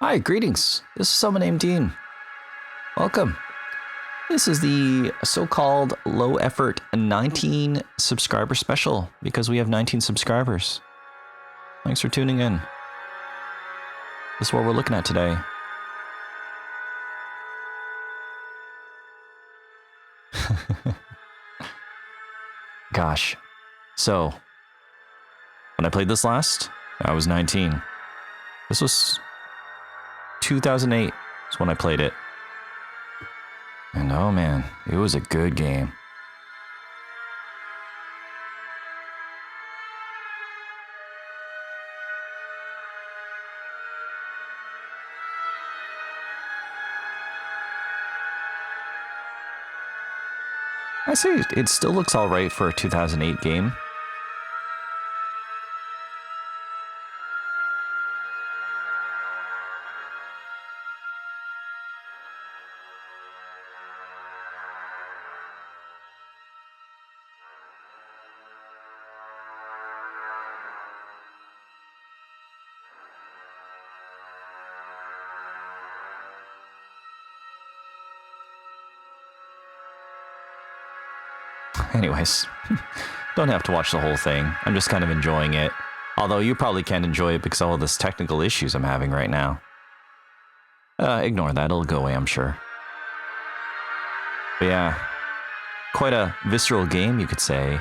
Hi, greetings. This is SomeoneNamedDean. Welcome. This is the so-called low-effort 19 subscriber special because we have 19 subscribers. Thanks for tuning in. This is what we're looking at today. Gosh. So, when I played this last, I was 19. This was 2008 is when I played it. And oh man, it was a good game. I say it still looks alright for a 2008 game. Anyways, don't have to watch the whole thing. I'm just kind of enjoying it. Although you probably can't enjoy it because of all this technical issues I'm having right now. Ignore that, it'll go away, I'm sure. But yeah, quite a visceral game, you could say.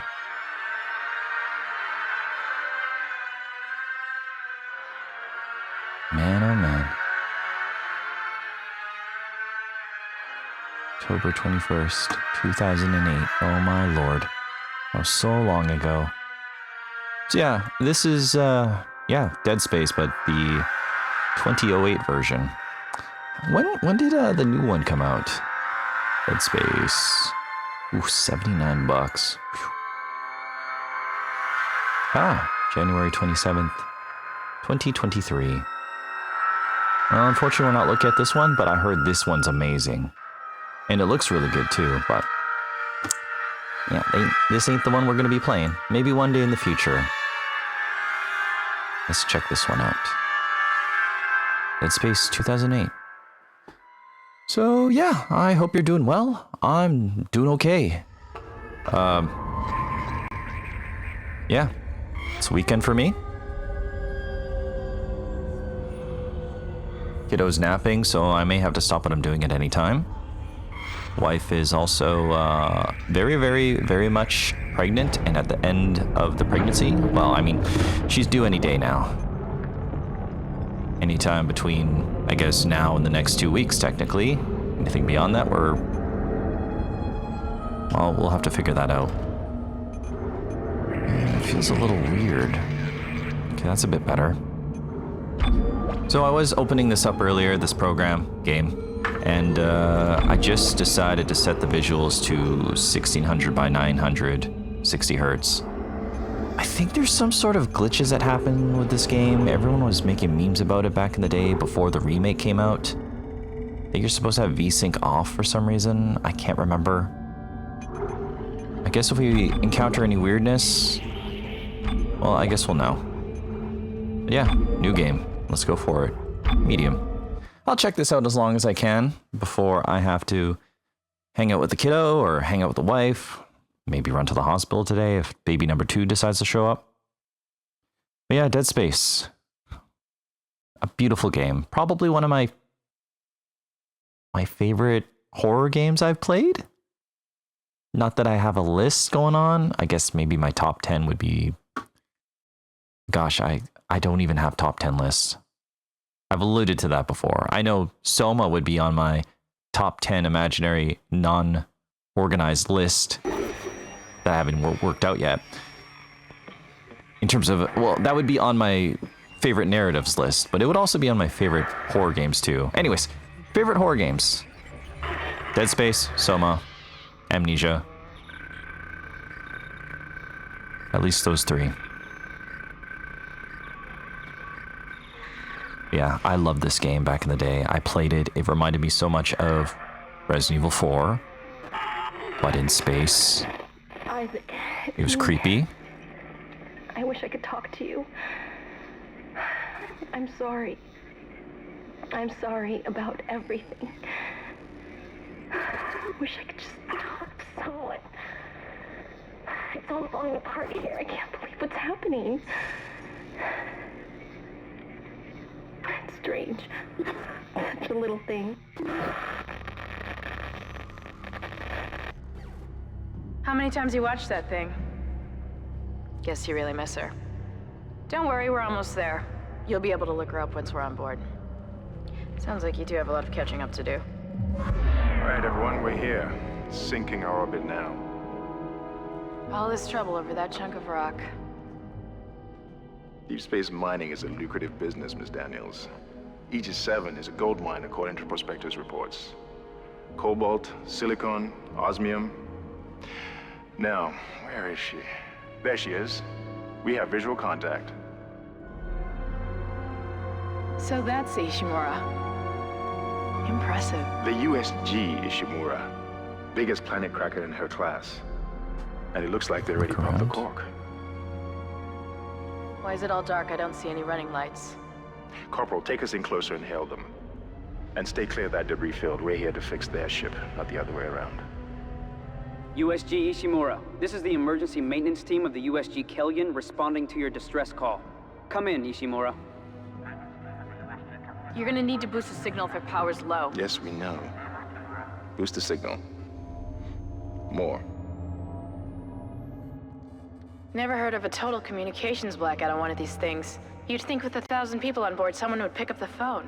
Man, oh man. October 21st, 2008. Oh my lord. That was so long ago. So yeah, this is, Dead Space, but the 2008 version. When did the new one come out? Dead Space. Ooh, 79 bucks. Whew. January 27th, 2023. Well, unfortunately, we're not looking at this one, but I heard this one's amazing. And it looks really good too, but yeah, this ain't the one we're going to be playing. Maybe one day in the future. Let's check this one out. Dead Space 2008. So yeah, I hope you're doing well. I'm doing okay. Yeah, it's a weekend for me. Kiddo's napping, so I may have to stop what I'm doing at any time. Wife is also very, very, very much pregnant and at the end of the pregnancy. Well, I mean, she's due any day now. Anytime between, I guess, now and the next 2 weeks, technically. Anything beyond that, well, we'll have to figure that out. It feels a little weird. Okay, that's a bit better. So I was opening this up earlier, this game. And I just decided to set the visuals to 1600 by 900, 60 hertz. I think there's some sort of glitches that happened with this game. Everyone was making memes about it back in the day before the remake came out. I think you're supposed to have VSync off for some reason. I can't remember. I guess if we encounter any weirdness, well, I guess we'll know. But yeah, new game. Let's go for it. Medium. I'll check this out as long as I can before I have to hang out with the kiddo or hang out with the wife. Maybe run to the hospital today if baby number 2 decides to show up. But yeah, Dead Space. A beautiful game. Probably one of my favorite horror games I've played. Not that I have a list going on. I guess maybe my top 10 would be... Gosh, I don't even have top 10 lists. I've alluded to that before. I know Soma would be on my top 10 imaginary non-organized list that I haven't worked out yet. In terms of, well, that would be on my favorite narratives list, but it would also be on my favorite horror games too. Anyways, favorite horror games. Dead Space, Soma, Amnesia. At least those 3. Yeah, I loved this game back in the day. I played it. It reminded me so much of Resident Evil 4, but in space. Isaac, it was creepy. I wish I could talk to you. I'm sorry. I'm sorry about everything. I wish I could just talk to someone. It's all falling apart here. I can't believe what's happening. It's strange. Such a little thing. How many times you watched that thing? Guess you really miss her. Don't worry, we're almost there. You'll be able to look her up once we're on board. Sounds like you do have a lot of catching up to do. All right, everyone, we're here. Sinking our orbit now. All this trouble over that chunk of rock. Deep space mining is a lucrative business, Miss Daniels. Aegis 7 is a gold mine according to prospectors' reports. Cobalt, silicon, osmium. Now, where is she? There she is. We have visual contact. So that's Ishimura. Impressive. The USG Ishimura. Biggest planet cracker in her class. And it looks like they already popped the cork. Why is it all dark? I don't see any running lights. Corporal, take us in closer and hail them. And stay clear of that debris field. We're here to fix their ship, not the other way around. USG Ishimura, this is the emergency maintenance team of the USG Kellyan responding to your distress call. Come in, Ishimura. You're gonna need to boost the signal if your power's low. Yes, we know. Boost the signal. More. Never heard of a total communications blackout on one of these things. You'd think with 1,000 people on board, someone would pick up the phone.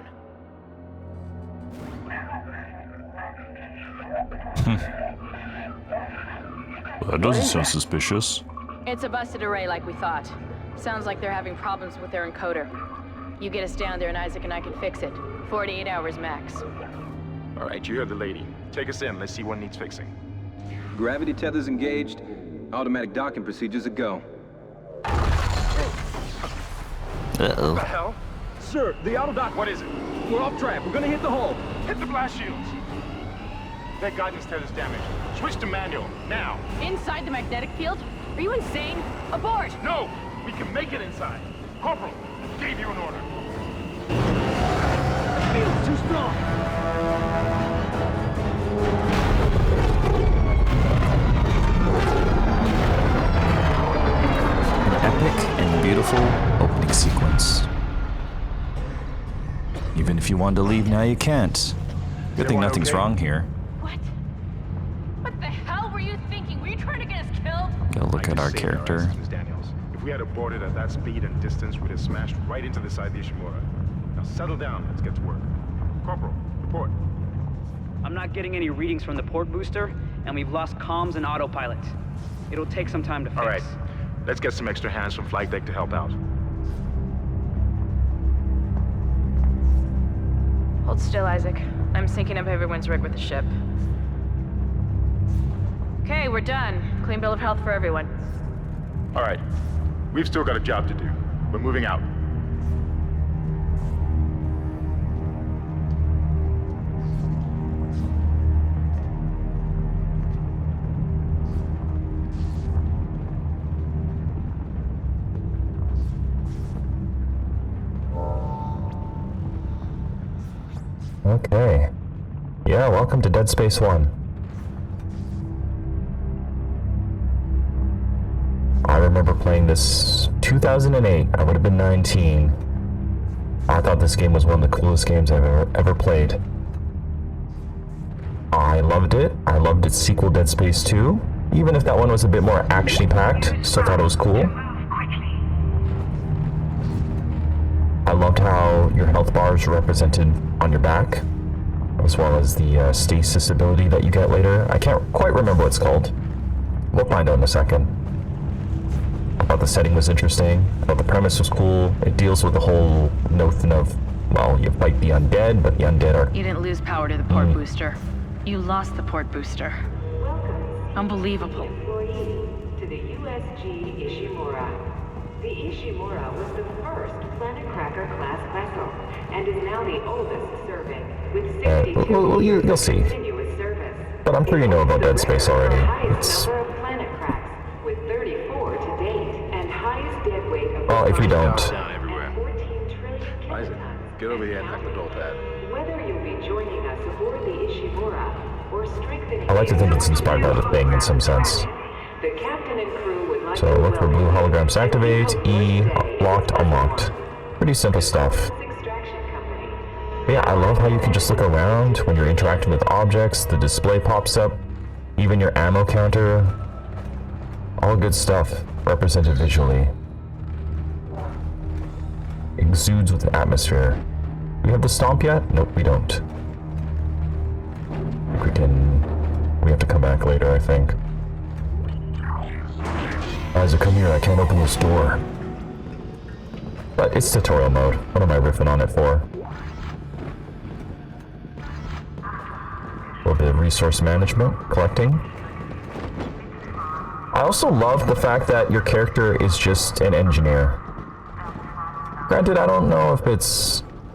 That doesn't sound suspicious. It's a busted array like we thought. Sounds like they're having problems with their encoder. You get us down there and Isaac and I can fix it. 48 hours max. All right, you heard the lady. Take us in. Let's see what needs fixing. Gravity tethers engaged. Automatic docking procedures a go. Uh-oh. What the hell? Sir, the auto dock. What is it? We're off track. We're gonna hit the hull. Hit the blast shields. Their guidance tether's damaged. Switch to manual, now. Inside the magnetic field? Are you insane? Abort! No! We can make it inside. Corporal, gave you an order. The field's too strong. Epic and beautiful opening sequence. Even if you wanted to leave now, you can't. Good thing nothing's wrong here. What? What the hell were you thinking? Were you trying to get us killed? Go look at our character. Ms. Daniels. If we had aborted at that speed and distance, we'd have smashed right into the side of the Ishimura. Now settle down. Let's get to work. Corporal, report. I'm not getting any readings from the port booster, and we've lost comms and autopilot. It'll take some time to fix. All right. Let's get some extra hands from flight deck to help out. Hold still, Isaac. I'm syncing up everyone's rig with the ship. Okay, we're done. Clean bill of health for everyone. All right. We've still got a job to do. We're moving out. Okay. Yeah, welcome to Dead Space 1. I remember playing this 2008. I would have been 19. I thought this game was one of the coolest games I've ever played. I loved it. I loved its sequel, Dead Space 2. Even if that one was a bit more action-packed, still thought it was cool. I loved how your health bars were represented on your back, as well as the stasis ability that you get later. I can't quite remember what it's called. We'll find out in a second. I thought the setting was interesting. I thought the premise was cool. It deals with the whole notion of, well, you fight the undead, but the undead are... You didn't lose power to the port booster. You lost the port booster. Unbelievable. Employee to the USG Ishimura. The Ishimura was the first Planet Cracker class vessel and is now the oldest serving with 62 well, you'll see. continuous service. But I'm sure you know about Dead Space already. The highest It's... number of planet cracks with 34 to date and highest dead weight of Well, if you don't... Down everywhere. 14 trillion Isaac, kilotons. Get over here and hack the door pad. Whether you'll be joining us aboard the Ishimura or strengthening... I like to think it's inspired by the Thing in some sense. The captain and crew would like So to look for blue welcome holograms to activate, E, locked, unlocked. Pretty simple stuff. Extraction Company. But yeah, I love how you can just look around when you're interacting with objects, the display pops up, even your ammo counter. All good stuff, represented visually. Exudes with the atmosphere. Do we have the stomp yet? Nope, we don't. We have to come back later, I think. Isaac, come here, I can't open this door. But it's tutorial mode. What am I riffing on it for? A little bit of resource management, collecting. I also love the fact that your character is just an engineer. Granted, I don't know if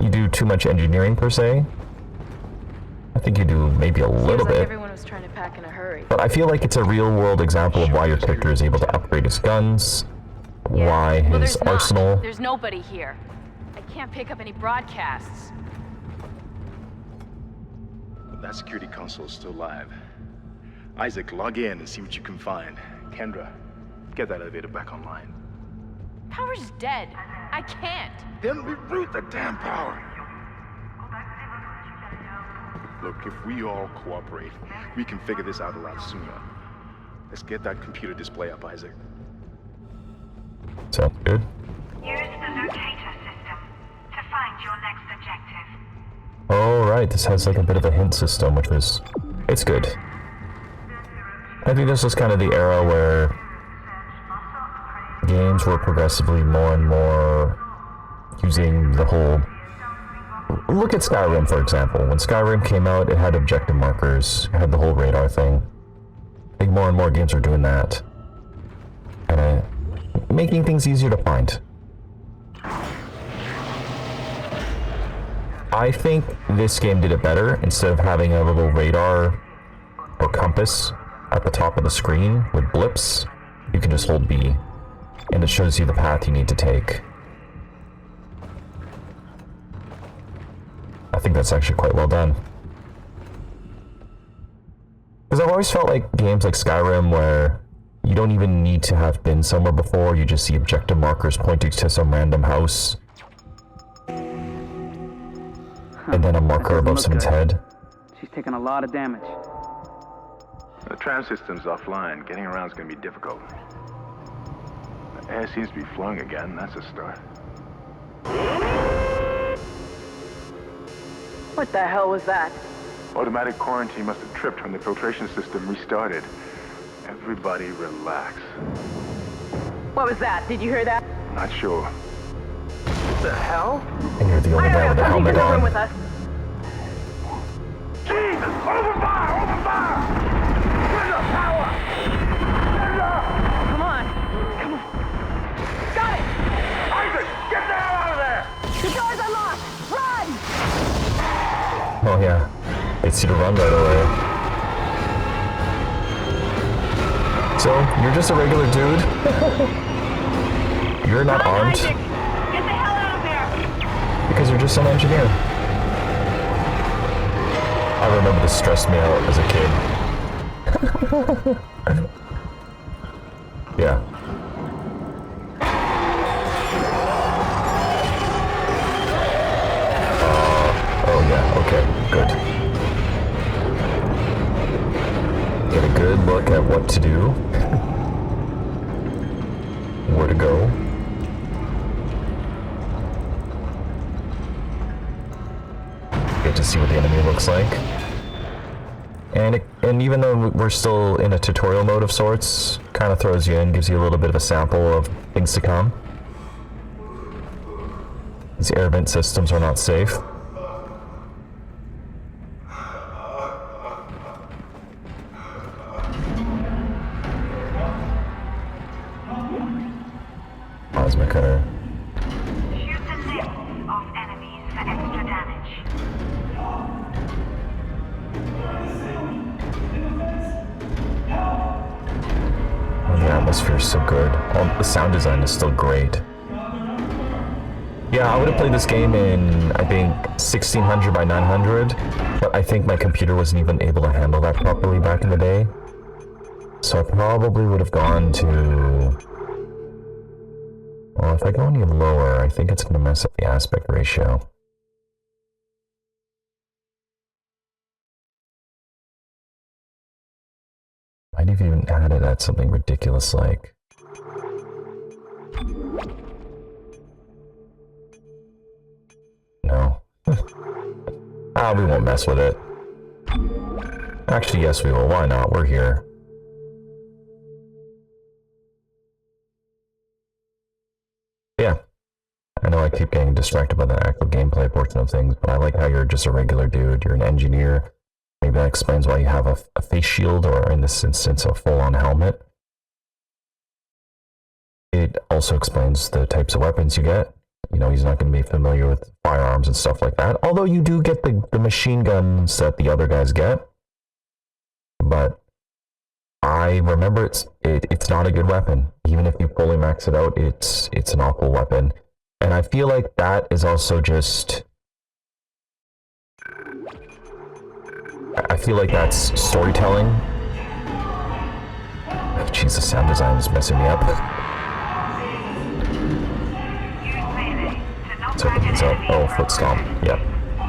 you do too much engineering per se. I think you do maybe a little bit. Everyone was trying to pack in a hurry. But I feel like it's a real-world example of why your character is able to upgrade his guns, why his arsenal... There's nobody here. I can't pick up any broadcasts. That security console is still live. Isaac, log in and see what you can find. Kendra, get that elevator back online. Power's dead. I can't. Then reroute the damn power. Look, if we all cooperate, we can figure this out a lot sooner. Let's get that computer display up, Isaac. Sounds good. Use the locator system to find your next objective. Alright, this has like a bit of a hint system, which was... it's good. I think this was kind of the era where games were progressively more and more using the whole... Look at Skyrim, for example. When Skyrim came out, it had objective markers, it had the whole radar thing. I think more and more games are doing that. And making things easier to find. I think this game did it better. Instead of having a little radar or compass at the top of the screen with blips, you can just hold B, and it shows you the path you need to take. I think that's actually quite well done. Because I've always felt like games like Skyrim where you don't even need to have been somewhere before, you just see objective markers pointing to some random house. And then a marker above someone's head. She's taking a lot of damage. The tram system's offline. Getting around is going to be difficult. The air seems to be flowing again. That's a start. What the hell was that? Automatic quarantine must have tripped when the filtration system restarted. Everybody relax. What was that? Did you hear that? Not sure. What the hell? And you're the only guy with a helmet on. With us. Jesus! Open fire! Open fire! Get the power! Come on. Come on. Got it! Isaac! Get the hell out of there! The door's unlocked! Run! Oh yeah, it's you to run right away. So, you're just a regular dude? You're not armed? Isaac. Get the hell out of there! Because you're just an engineer. I remember this stressed me out as a kid. Yeah. Oh yeah, okay, good. Get a good look at what to do. Where to go. Get to see what the enemy looks like. And even though we're still in a tutorial mode of sorts, kind of throws you in, gives you a little bit of a sample of things to come. These air vent systems are not safe. Plasma cutter. Shoot the limbs off enemies for extra damage. Oh, the atmosphere is so good. Oh, the sound design is still great. Yeah, I would have played this game in, I think, 1600 by 900, but I think my computer wasn't even able to handle that properly back in the day. So I probably would have gone to... Well, if I go any lower, I think it's going to mess up the aspect ratio. Might have even added at something ridiculous like... No. We won't mess with it. Actually, yes we will. Why not? We're here. Yeah. I know I keep getting distracted by the actual gameplay portion of things, but I like how you're just a regular dude. You're an engineer. Maybe that explains why you have a face shield, or in this instance, a full-on helmet. It also explains the types of weapons you get. You know, he's not going to be familiar with firearms and stuff like that. Although you do get the machine guns that the other guys get. But I remember it's not a good weapon. Even if you fully max it out, it's an awful weapon. And I feel like that is also just... I feel like that's storytelling. Oh, Jesus, sound design is messing me up. Let's open these up. Oh, foot stomp. Yep.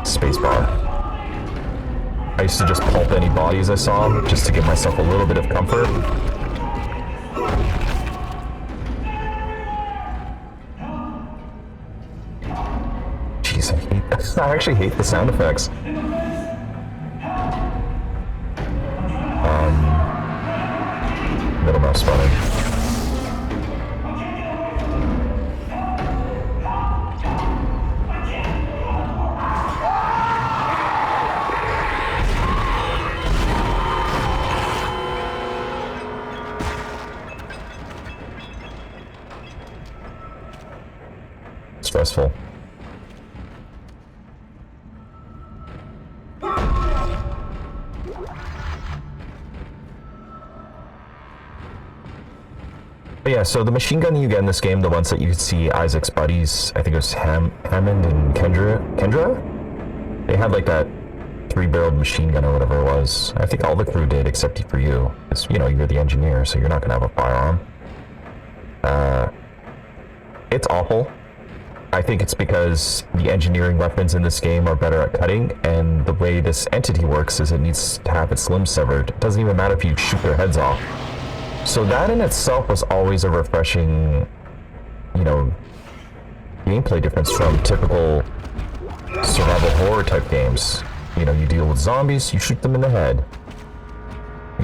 Spacebar. I used to just pulp any bodies I saw, just to give myself a little bit of comfort. Jeez, I actually hate the sound effects. Middle mouse button. Stressful. But yeah, so the machine gun you get in this game, the ones that you could see Isaac's buddies, I think it was Hammond and Kendra? They had like that 3-barreled machine gun or whatever it was. I think all the crew did except for you. Because, you know, you're the engineer, so you're not going to have a firearm. It's awful. I think it's because the engineering weapons in this game are better at cutting, and the way this entity works is it needs to have its limbs severed. It doesn't even matter if you shoot their heads off. So that in itself was always a refreshing, you know, gameplay difference from typical survival horror type games. You know, you deal with zombies, you shoot them in the head.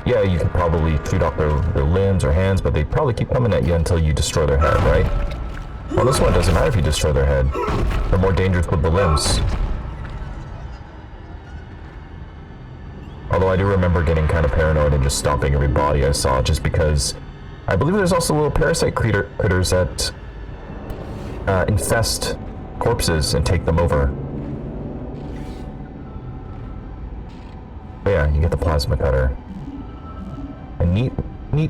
Yeah, you could probably shoot off their limbs or hands, but they probably keep coming at you until you destroy their head, right? Well, this one doesn't matter if you destroy their head. They're more dangerous with the limbs. Although I do remember getting kind of paranoid and just stomping every body I saw, just because I believe there's also little parasite critters that infest corpses and take them over. But yeah, you get the plasma cutter. A neat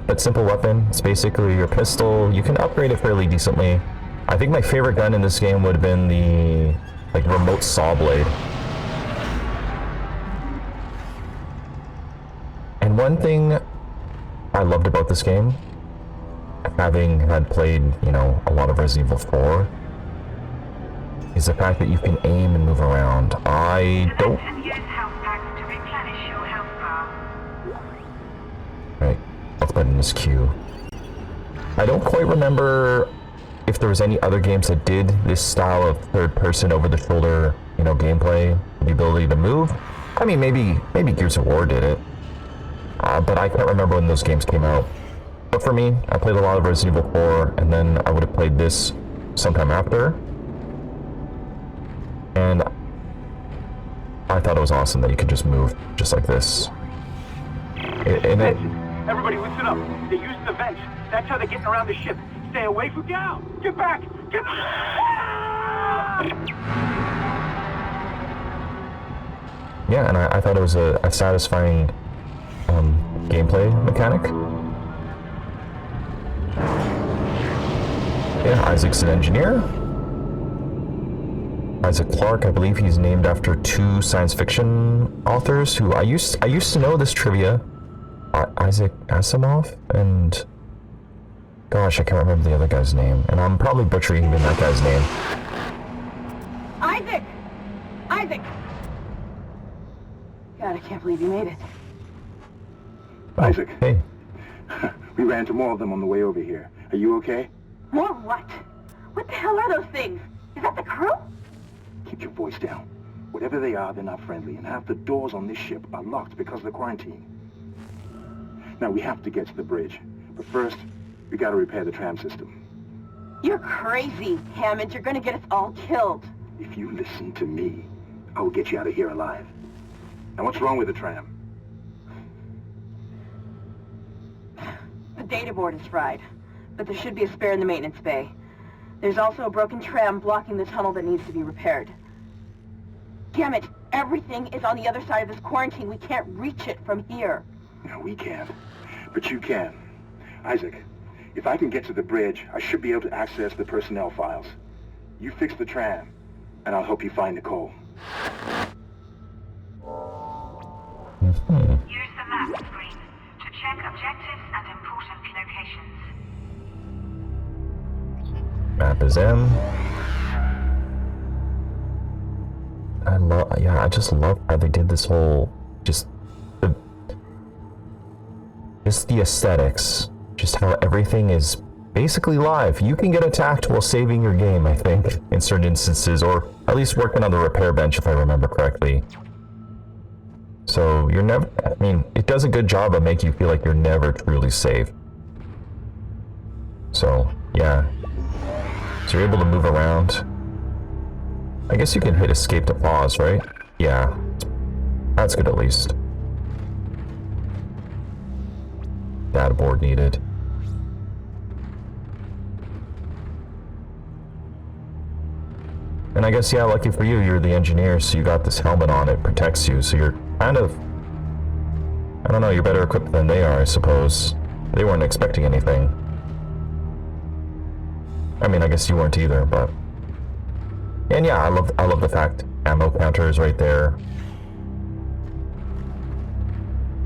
but simple weapon. It's basically your pistol. You can upgrade it fairly decently. I think my favorite gun in this game would have been the remote saw blade. And one thing I loved about this game, having had played, you know, a lot of Resident Evil 4, is the fact that you can aim and move around. I don't... Right, health button is Q. I don't quite remember if there was any other games that did this style of third-person over-the-shoulder, you know, gameplay, the ability to move. I mean, maybe Gears of War did it. But I can't remember when those games came out. But for me, I played a lot of Resident Evil 4, and then I would have played this sometime after. And I thought it was awesome that you could just move just like this. Everybody listen up. They're using the vents. That's how they're getting around the ship. Stay away from down. Get back. Get Yeah, and I thought it was a satisfying gameplay mechanic. Yeah, Isaac's an engineer. Isaac Clarke. I believe he's named after 2 science fiction authors who I used to know this trivia. Isaac Asimov and gosh, I can't remember the other guy's name, and I'm probably butchering even that guy's name. Isaac! Isaac! God, I can't believe you made it. Isaac. Hey. We ran into more of them on the way over here. Are you okay? More what? What the hell are those things? Is that the crew? Keep your voice down. Whatever they are, they're not friendly, and half the doors on this ship are locked because of the quarantine. Now, we have to get to the bridge. But first, we gotta repair the tram system. You're crazy, Hammond. You're gonna get us all killed. If you listen to me, I will get you out of here alive. Now, what's wrong with the tram? The data board is fried, but there should be a spare in the maintenance bay. There's also a broken tram blocking the tunnel that needs to be repaired. Damn it! Everything is on the other side of this quarantine. We can't reach it from here. No, we can't. But you can. Isaac, if I can get to the bridge, I should be able to access the personnel files. You fix the tram, and I'll help you find Nicole. Use the map screen to check objectives and important locations. Map is in. I just love how they did this whole, just the aesthetics, just how everything is basically live. You can get attacked while saving your game, I think, in certain instances, or at least working on the repair bench if I remember correctly. So you're never, I mean, it does a good job of making you feel like you're never truly safe. So, yeah. So you're able to move around. I guess you can hit escape to pause, right? Yeah. That's good at least. Data board needed. And I guess, yeah, lucky for you, you're the engineer, so you got this helmet on, it protects you, so you're kind of, I don't know, you're better equipped than they are, I suppose. They weren't expecting anything. I mean, I guess you weren't either, but... And yeah, I love the fact ammo counter is right there.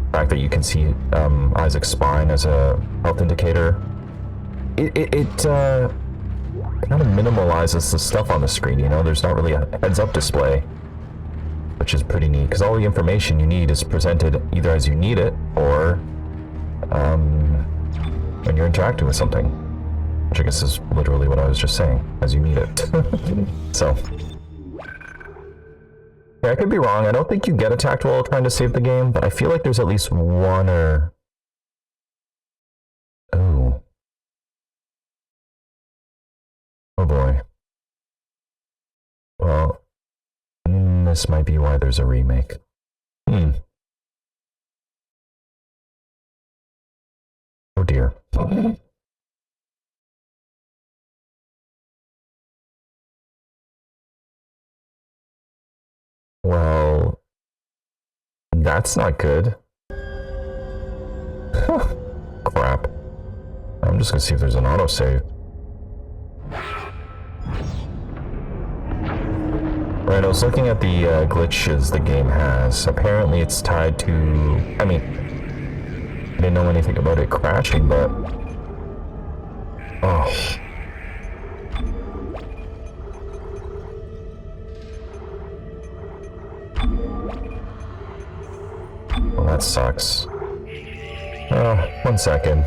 The fact that you can see Isaac's spine as a health indicator. It kind of minimalizes the stuff on the screen, you know? There's not really a heads-up display, which is pretty neat, because all the information you need is presented either as you need it, or when you're interacting with something. Which I guess is literally what I was just saying, as you need it. So. Yeah, I could be wrong. I don't think you get attacked while trying to save the game, but I feel like there's at least one or... Oh. Oh boy. Well, this might be why there's a remake. Oh dear. Well, that's not good. Crap. I'm just gonna see if there's an autosave. Right, I was looking at the glitches the game has. Apparently it's tied to... I mean, I didn't know anything about it crashing, but... Oh... Well, that sucks. 1 second.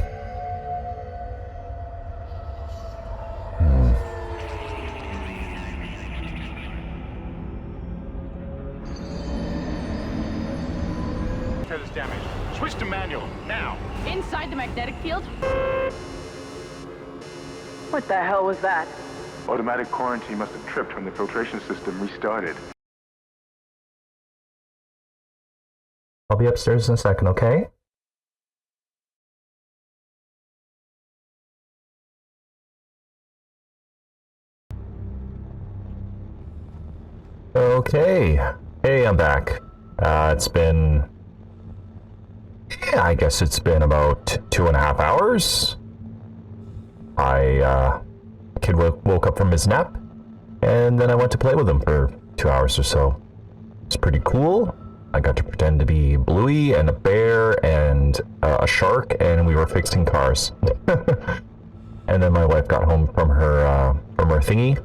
Is damaged. Switch to manual, now! Inside the magnetic field? What the hell was that? Automatic quarantine must have tripped when the filtration system restarted. I'll be upstairs in a second, okay? Okay. Hey, I'm back. It's been... Yeah, I guess it's been about 2.5 hours. Kid woke up from his nap. and then I went to play with him for 2 hours or so. It's pretty cool. I got to pretend to be Bluey and a bear and a shark, and we were fixing cars. And then my wife got home from her thingy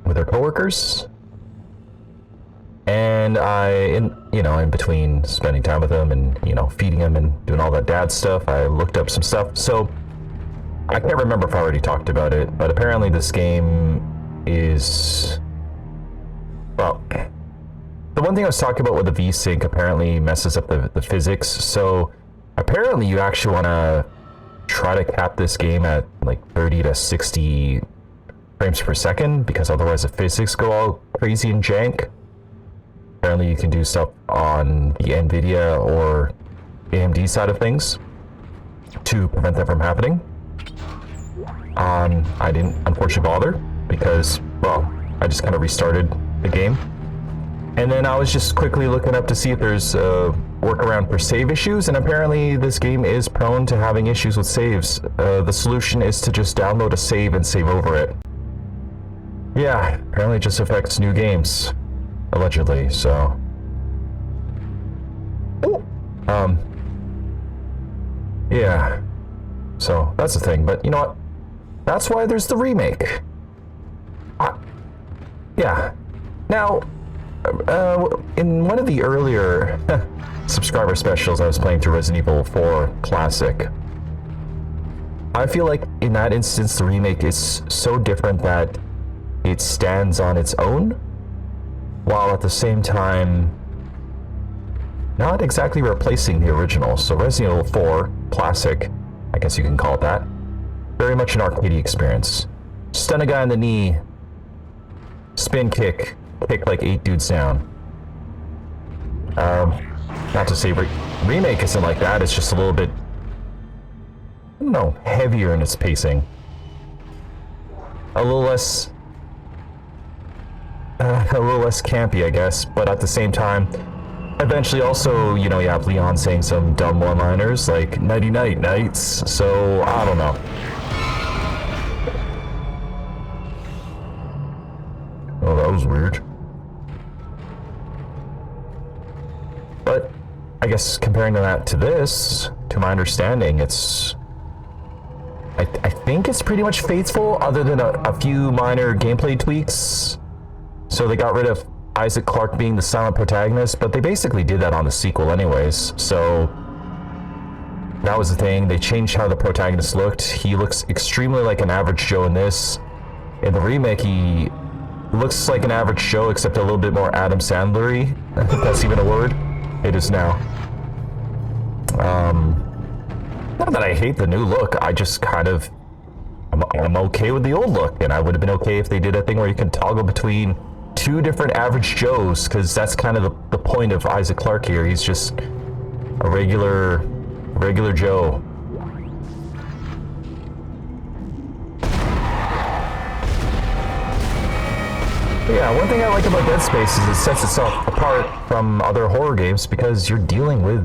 with her coworkers, and in between spending time with him and feeding him and doing all that dad stuff, I looked up some stuff. So I can't remember if I already talked about it, but apparently this game is, well, the one thing I was talking about with the VSync apparently messes up the physics. So apparently you actually want to try to cap this game at like 30 to 60 frames per second, because otherwise the physics go all crazy and jank. Apparently you can do stuff on the NVIDIA or AMD side of things to prevent that from happening. I didn't unfortunately bother because, well, I just kind of restarted the game. And then I was just quickly looking up to see if there's a workaround for save issues, and apparently this game is prone to having issues with saves. The solution is to just download a save and save over it. Yeah, apparently it just affects new games, allegedly, so. Yeah, so that's the thing, but you know what? That's why there's the remake. Yeah. Now, in one of the earlier subscriber specials, I was playing through Resident Evil 4 Classic. I feel like in that instance, the remake is so different that it stands on its own, while at the same time not exactly replacing the original. So Resident Evil 4 Classic, I guess you can call it that, very much an arcade experience. Stun a guy in the knee, spin kick like 8 dudes down. Not to say remake isn't like that, it's just a little bit, I don't know, heavier in its pacing. A little less campy, I guess, but at the same time, eventually also, you have Leon saying some dumb one-liners like nighty-night nights, so I don't know. Oh, that was weird. But I guess comparing that to this, to my understanding, it's, I think it's pretty much faithful, other than a few minor gameplay tweaks. So they got rid of Isaac Clarke being the silent protagonist, but they basically did that on the sequel anyways, so that was the thing. They changed how the protagonist looked. He looks extremely like an average Joe in this. In the remake, he looks like an average Joe, except a little bit more Adam Sandler-y, if that's even a word. It is now. Not that I hate the new look, I just kind of, I'm okay with the old look, and I would have been okay if they did a thing where you can toggle between 2 different average Joes, because that's kind of the point of Isaac Clarke here. He's just a regular Joe. Yeah, one thing I like about Dead Space is it sets itself apart from other horror games because you're dealing with,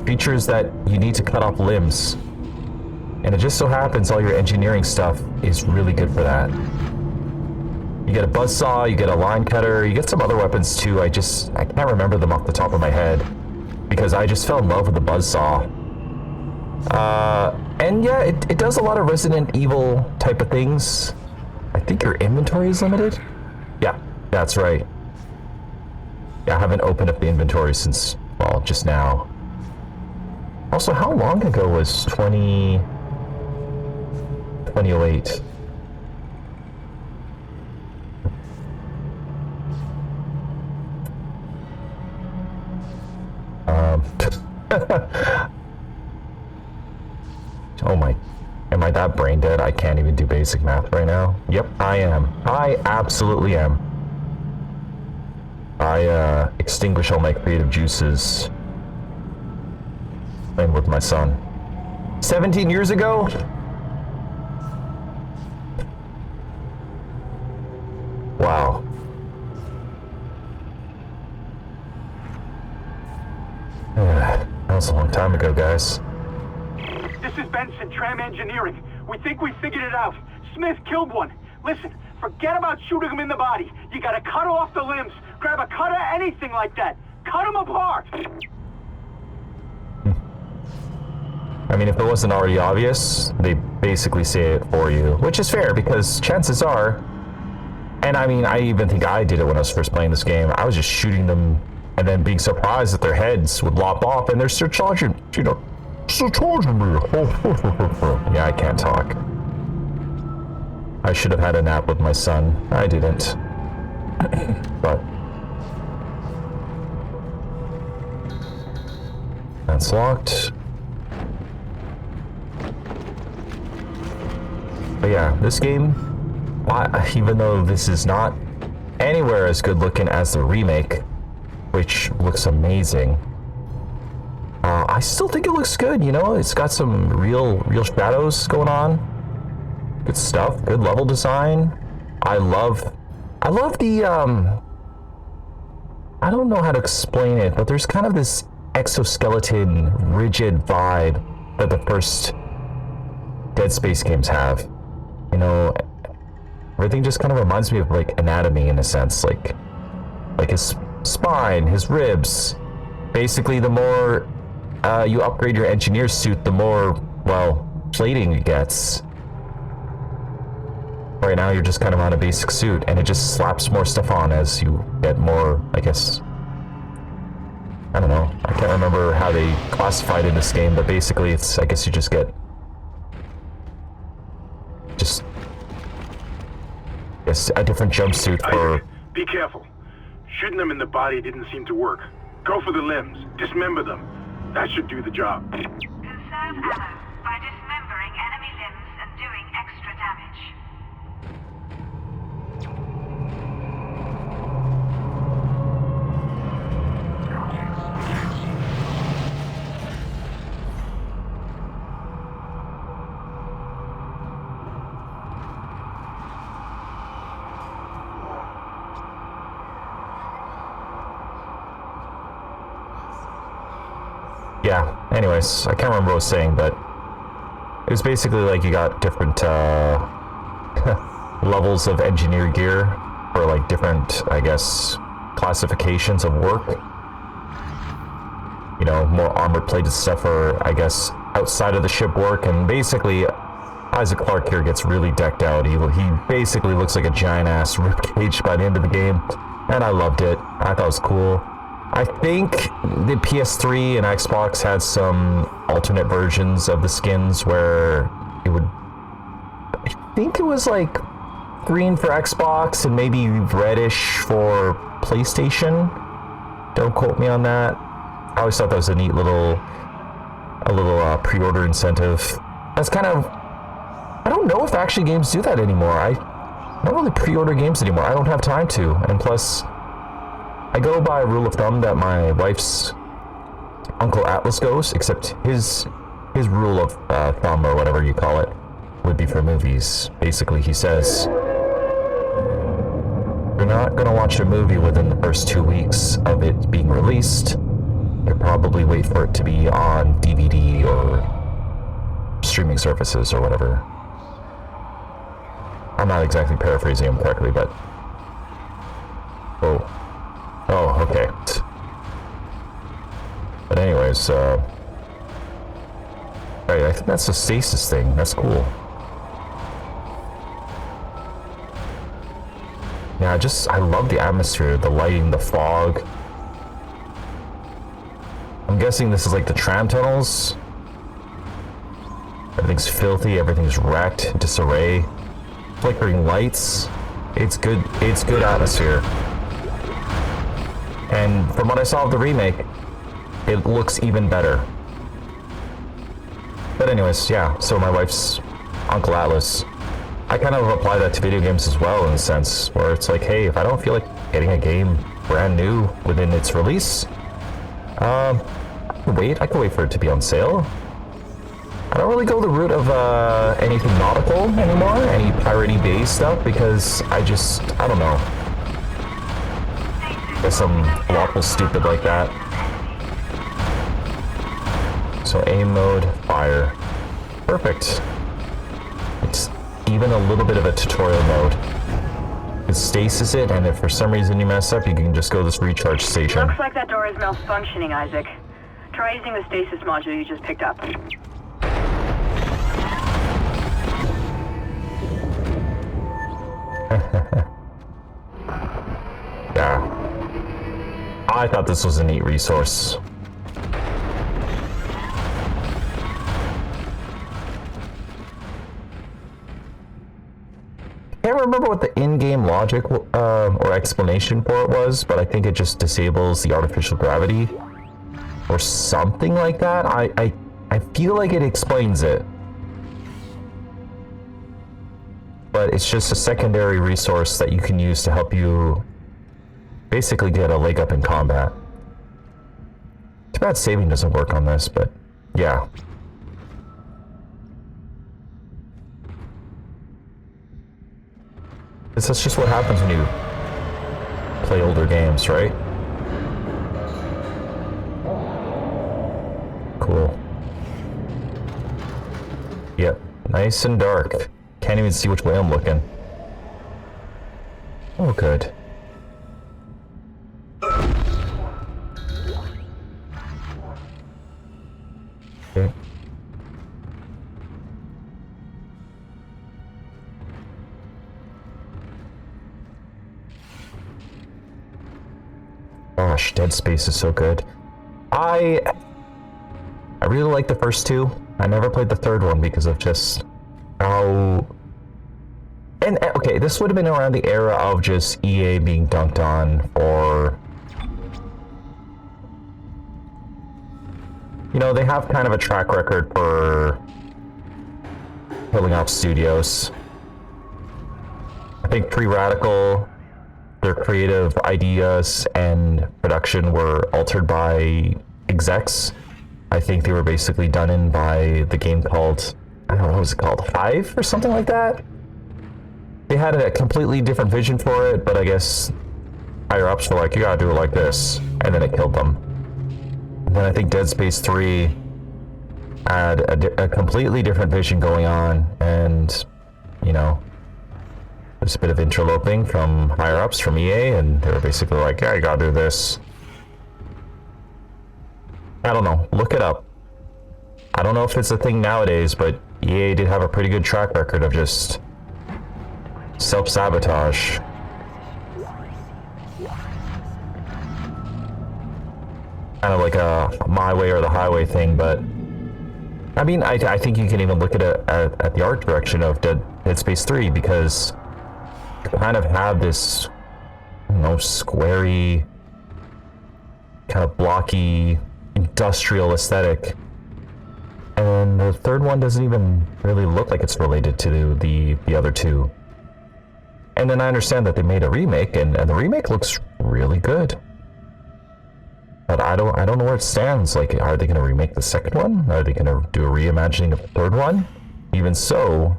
creatures that you need to cut off limbs. And it just so happens all your engineering stuff is really good for that. You get a buzzsaw, you get a line cutter, you get some other weapons too. I can't remember them off the top of my head because I just fell in love with the buzzsaw. And yeah, it does a lot of Resident Evil type of things. I think your inventory is limited? Yeah, that's right. Yeah, I haven't opened up the inventory since, well, just now. Also, how long ago was 2008? Oh my, am I that brain dead? I can't even do basic math right now. Yep, I am. I absolutely am. I extinguish all my creative juices playing with my son. 17 years ago? Wow. That was a long time ago, guys. This is Benson, Tram Engineering. We think we figured it out. Smith killed one. Listen, Forget about shooting them in the body. You gotta cut off the limbs. Grab a cutter, anything like that. Cut them apart. I mean, if it wasn't already obvious, they basically say it for you, which is fair because chances are, and I mean, I even think I did it when I was first playing this game. I was just shooting them and then being surprised that their heads would lop off and they're still charging, still charging me. Yeah, I can't talk. I should have had a nap with my son. I didn't. But that's locked. But yeah, this game, even though this is not anywhere as good looking as the remake, which looks amazing, I still think it looks good. You know, it's got some real shadows going on. Good stuff. Good level design. I love the I don't know how to explain it, but there's kind of this exoskeleton, rigid vibe that the first Dead Space games have. You know, everything just kind of reminds me of like anatomy in a sense, like his spine, his ribs. Basically, the more you upgrade your engineer's suit, the more, well, plating it gets. Right now, you're just kind of on a basic suit, and it just slaps more stuff on as you get more, I guess. I don't know. I can't remember how they classified in this game, but basically, it's, I guess you just get a different jumpsuit for... Isaac, be careful. Shooting them in the body didn't seem to work. Go for the limbs. Dismember them. That should do the job. Conserve ammo by dismembering enemy limbs and doing extra damage. Yeah, anyways, I can't remember what I was saying, but it was basically like you got different levels of engineer gear for like different, I guess, classifications of work. You know, more armor-plated stuff for, I guess, outside of the ship work, and basically Isaac Clarke here gets really decked out. He basically looks like a giant-ass ribcage by the end of the game, and I loved it. I thought it was cool. I think the PS3 and Xbox had some alternate versions of the skins where it would... I think it was like green for Xbox and maybe reddish for PlayStation. Don't quote me on that. I always thought that was a neat little pre-order incentive. That's kind of... I don't know if actually games do that anymore. I don't really pre-order games anymore. I don't have time to. And plus... I go by a rule of thumb that my wife's Uncle Atlas goes, except his rule of thumb, or whatever you call it, would be for movies. Basically, he says, you're not going to watch a movie within the first 2 weeks of it being released. You'll probably wait for it to be on DVD or streaming services or whatever. I'm not exactly paraphrasing him correctly, but... Oh, okay. But anyways, right, I think that's a stasis thing. That's cool. Yeah, I love the atmosphere, the lighting, the fog. I'm guessing this is like the tram tunnels. Everything's filthy, everything's wrecked, disarray. Flickering lights. It's good atmosphere. And from what I saw of the remake, it looks even better. But anyways, yeah, so my wife's Uncle Atlas, I kind of apply that to video games as well, in a sense, where it's like, hey, if I don't feel like getting a game brand new within its release, I can wait for it to be on sale. I don't really go the route of anything nautical anymore, any piratey bay stuff, because I don't know. Guess I'm awful stupid like that. So aim mode, fire. Perfect. It's even a little bit of a tutorial mode. can stasis it, and if for some reason you mess up, you can just go to this recharge station. Looks like that door is malfunctioning, Isaac. Try using the stasis module you just picked up. Yeah. I thought this was a neat resource. Can't remember what the in-game logic or explanation for it was, but I think it just disables the artificial gravity or something like that. I feel like it explains it, but it's just a secondary resource that you can use to help you basically get a leg up in combat. Too bad saving doesn't work on this, but yeah. That's just what happens when you play older games, right? Cool. Yep, nice and dark. Can't even see which way I'm looking. Oh, good. Okay. Gosh, Dead Space is so good. I really like the first two. I never played the third one because of just how... And okay, this would have been around the era of just EA being dunked on for... You know, they have kind of a track record for killing off studios. I think pre-Radical, their creative ideas and production were altered by execs. I think they were basically done in by the game called, I don't know, what was it called? Hive or something like that? They had a completely different vision for it, but I guess higher ups were like, you gotta do it like this, and then it killed them. And then I think Dead Space 3 had a completely different vision going on, and, you know, there's a bit of interloping from higher ups from EA, and they were basically like, yeah, you gotta do this. I don't know, look it up. I don't know if it's a thing nowadays, but EA did have a pretty good track record of just self-sabotage. Kind of like a my way or the highway thing, but I mean, I think you can even look at it at the art direction of Dead Space 3, because you kind of have this, you know, squarey, kind of blocky, industrial aesthetic, and the third one doesn't even really look like it's related to the other two. And then I understand that they made a remake, and the remake looks really good. But I don't know where it stands. Like, are they going to remake the second one? Are they going to do a reimagining of the third one? Even so,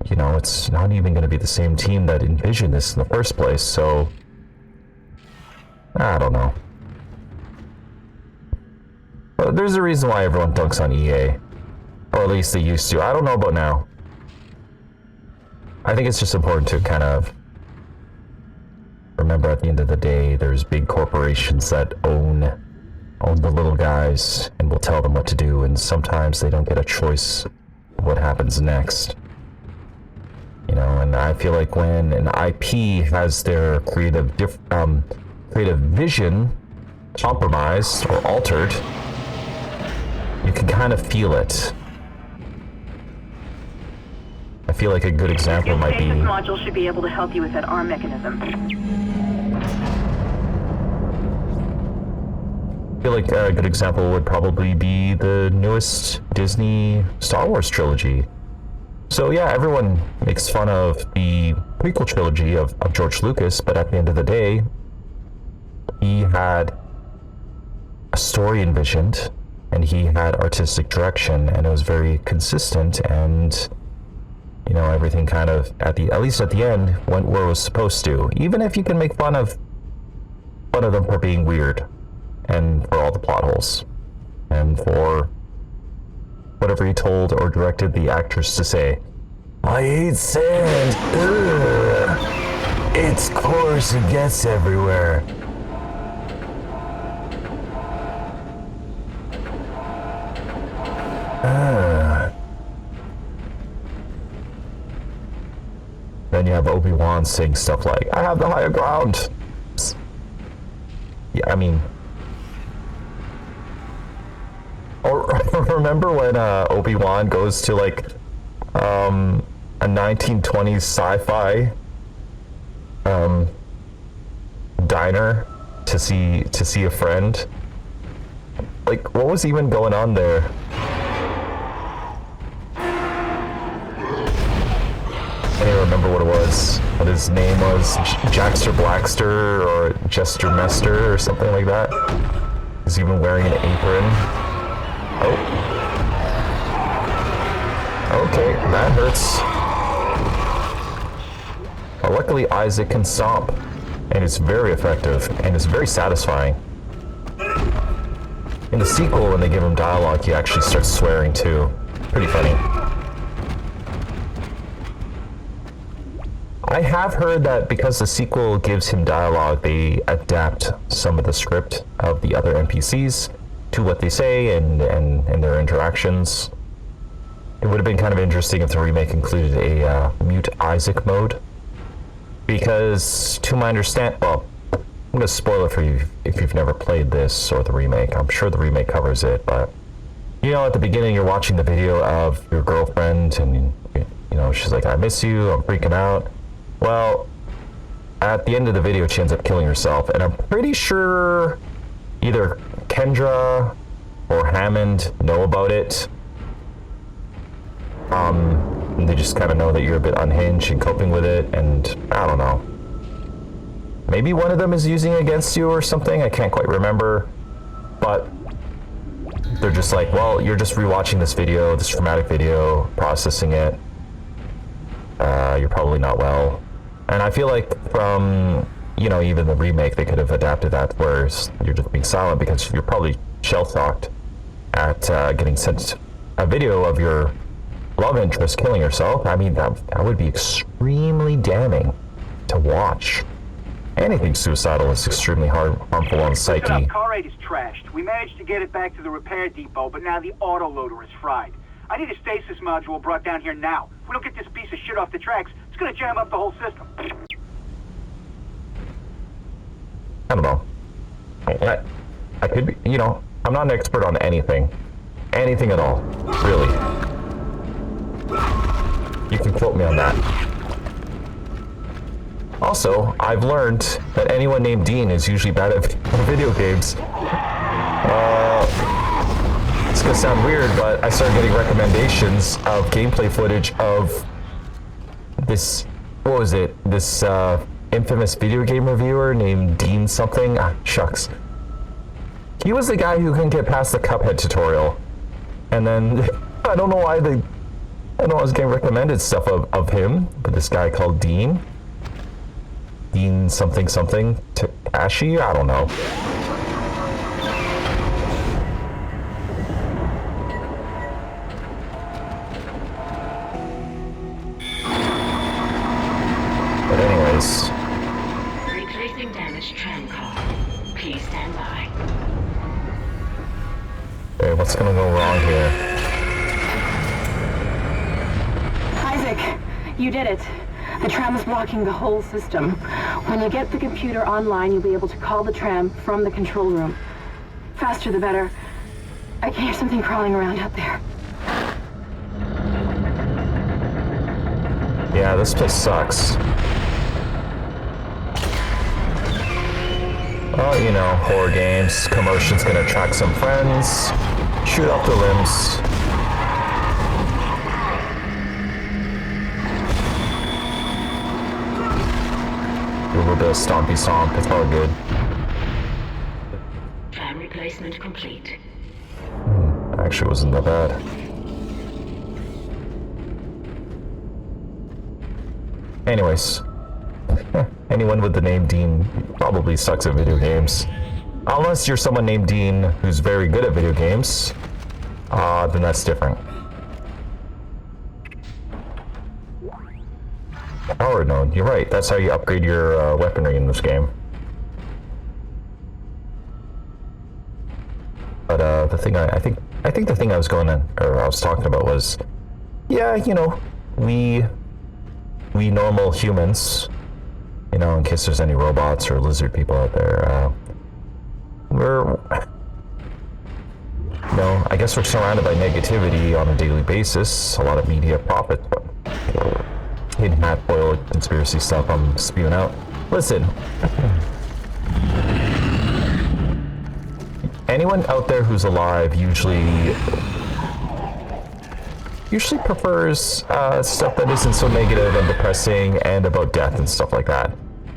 you know, it's not even going to be the same team that envisioned this in the first place, so I don't know. But there's a reason why everyone dunks on EA. Or at least they used to. I don't know about now. I think it's just important to kind of remember, at the end of the day, there's big corporations that own the little guys and will tell them what to do, and sometimes they don't get a choice of what happens next. You know, and I feel like when an IP has their creative vision compromised or altered, you can kind of feel it. I feel like a good example might be... Your stasis module should be able to help you with that arm mechanism. I feel like a good example would probably be the newest Disney Star Wars trilogy. So yeah, everyone makes fun of the prequel trilogy of George Lucas, but at the end of the day, he had a story envisioned, and he had artistic direction, and it was very consistent, and you know, everything kind of at least at the end went where it was supposed to. Even if you can make fun of them for being weird, and for all the plot holes, and for whatever he told or directed the actors to say. I hate sand. Ugh. It's coarse and gets everywhere. Then you have Obi-Wan saying stuff like, I have the higher ground. Yeah, I mean... Or remember when Obi-Wan goes to like a 1920s sci-fi diner to see a friend? Like, what was even going on there? I don't even remember what it was. What his name was? Jackster Blackster or Jester Mester or something like that. He's even wearing an apron. Oh. Okay, that hurts. Well, luckily Isaac can stomp, and it's very effective, and it's very satisfying. In the sequel, when they give him dialogue, he actually starts swearing too. Pretty funny. I have heard that because the sequel gives him dialogue, they adapt some of the script of the other NPCs to what they say and their interactions. It would have been kind of interesting if the remake included a mute Isaac mode. Because, to my understanding, well, I'm going to spoil it for you if you've never played this or the remake. I'm sure the remake covers it, but you know, at the beginning you're watching the video of your girlfriend and you know, she's like, I miss you, I'm freaking out. Well, at the end of the video she ends up killing herself, and I'm pretty sure either Kendra or Hammond know about it. And they just kind of know that you're a bit unhinged and coping with it, and I don't know. Maybe one of them is using it against you or something, I can't quite remember. But they're just like, well, you're just rewatching this video, this traumatic video, processing it. You're probably not well. And I feel like from, you know, even the remake, they could have adapted that where you're just being silent because you're probably shell-shocked at getting sent a video of your love interest killing herself. I mean, that would be extremely damning to watch. Anything suicidal is extremely harmful on the psyche. Listen up, car 8 is trashed. We managed to get it back to the repair depot, but now the autoloader is fried. I need a stasis module brought down here now. If we don't get this piece of shit off the tracks, it's gonna jam up the whole system. I don't know. I could be, you know, I'm not an expert on anything. Anything at all. Really. You can quote me on that. Also, I've learned that anyone named Dean is usually bad at video games. It's gonna sound weird, but I started getting recommendations of gameplay footage of this, what was it? This infamous video game reviewer named Dean something. Ah, shucks. He was the guy who couldn't get past the Cuphead tutorial. And then, I don't know why I was getting recommended stuff of him, but this guy called Dean something something Takashi, I don't know. But anyways. Replacing damaged tram car. Please stand by. Okay, what's gonna go wrong here? Isaac, you did it. The tram is blocking the whole system. When you get the computer online, you'll be able to call the tram from the control room. Faster the better. I can hear something crawling around out there. Yeah, this place sucks. Oh, you know, horror games. Commotion's gonna attract some friends. Shoot off the limbs. A little bit of stompy stomp, it's all good. Tram replacement complete. Actually wasn't that bad. Anyways. Anyone with the name Dean probably sucks at video games. Unless you're someone named Dean who's very good at video games, then that's different. Power node. You're right. That's how you upgrade your weaponry in this game. But the thing I think the thing I was talking about was, yeah, you know, we normal humans, you know, in case there's any robots or lizard people out there, we're, you know, I guess we're surrounded by negativity on a daily basis. A lot of media profits, but hidden hat foil conspiracy stuff I'm spewing out. Listen. Anyone out there who's alive usually prefers stuff that isn't so negative and depressing and about death and stuff like that.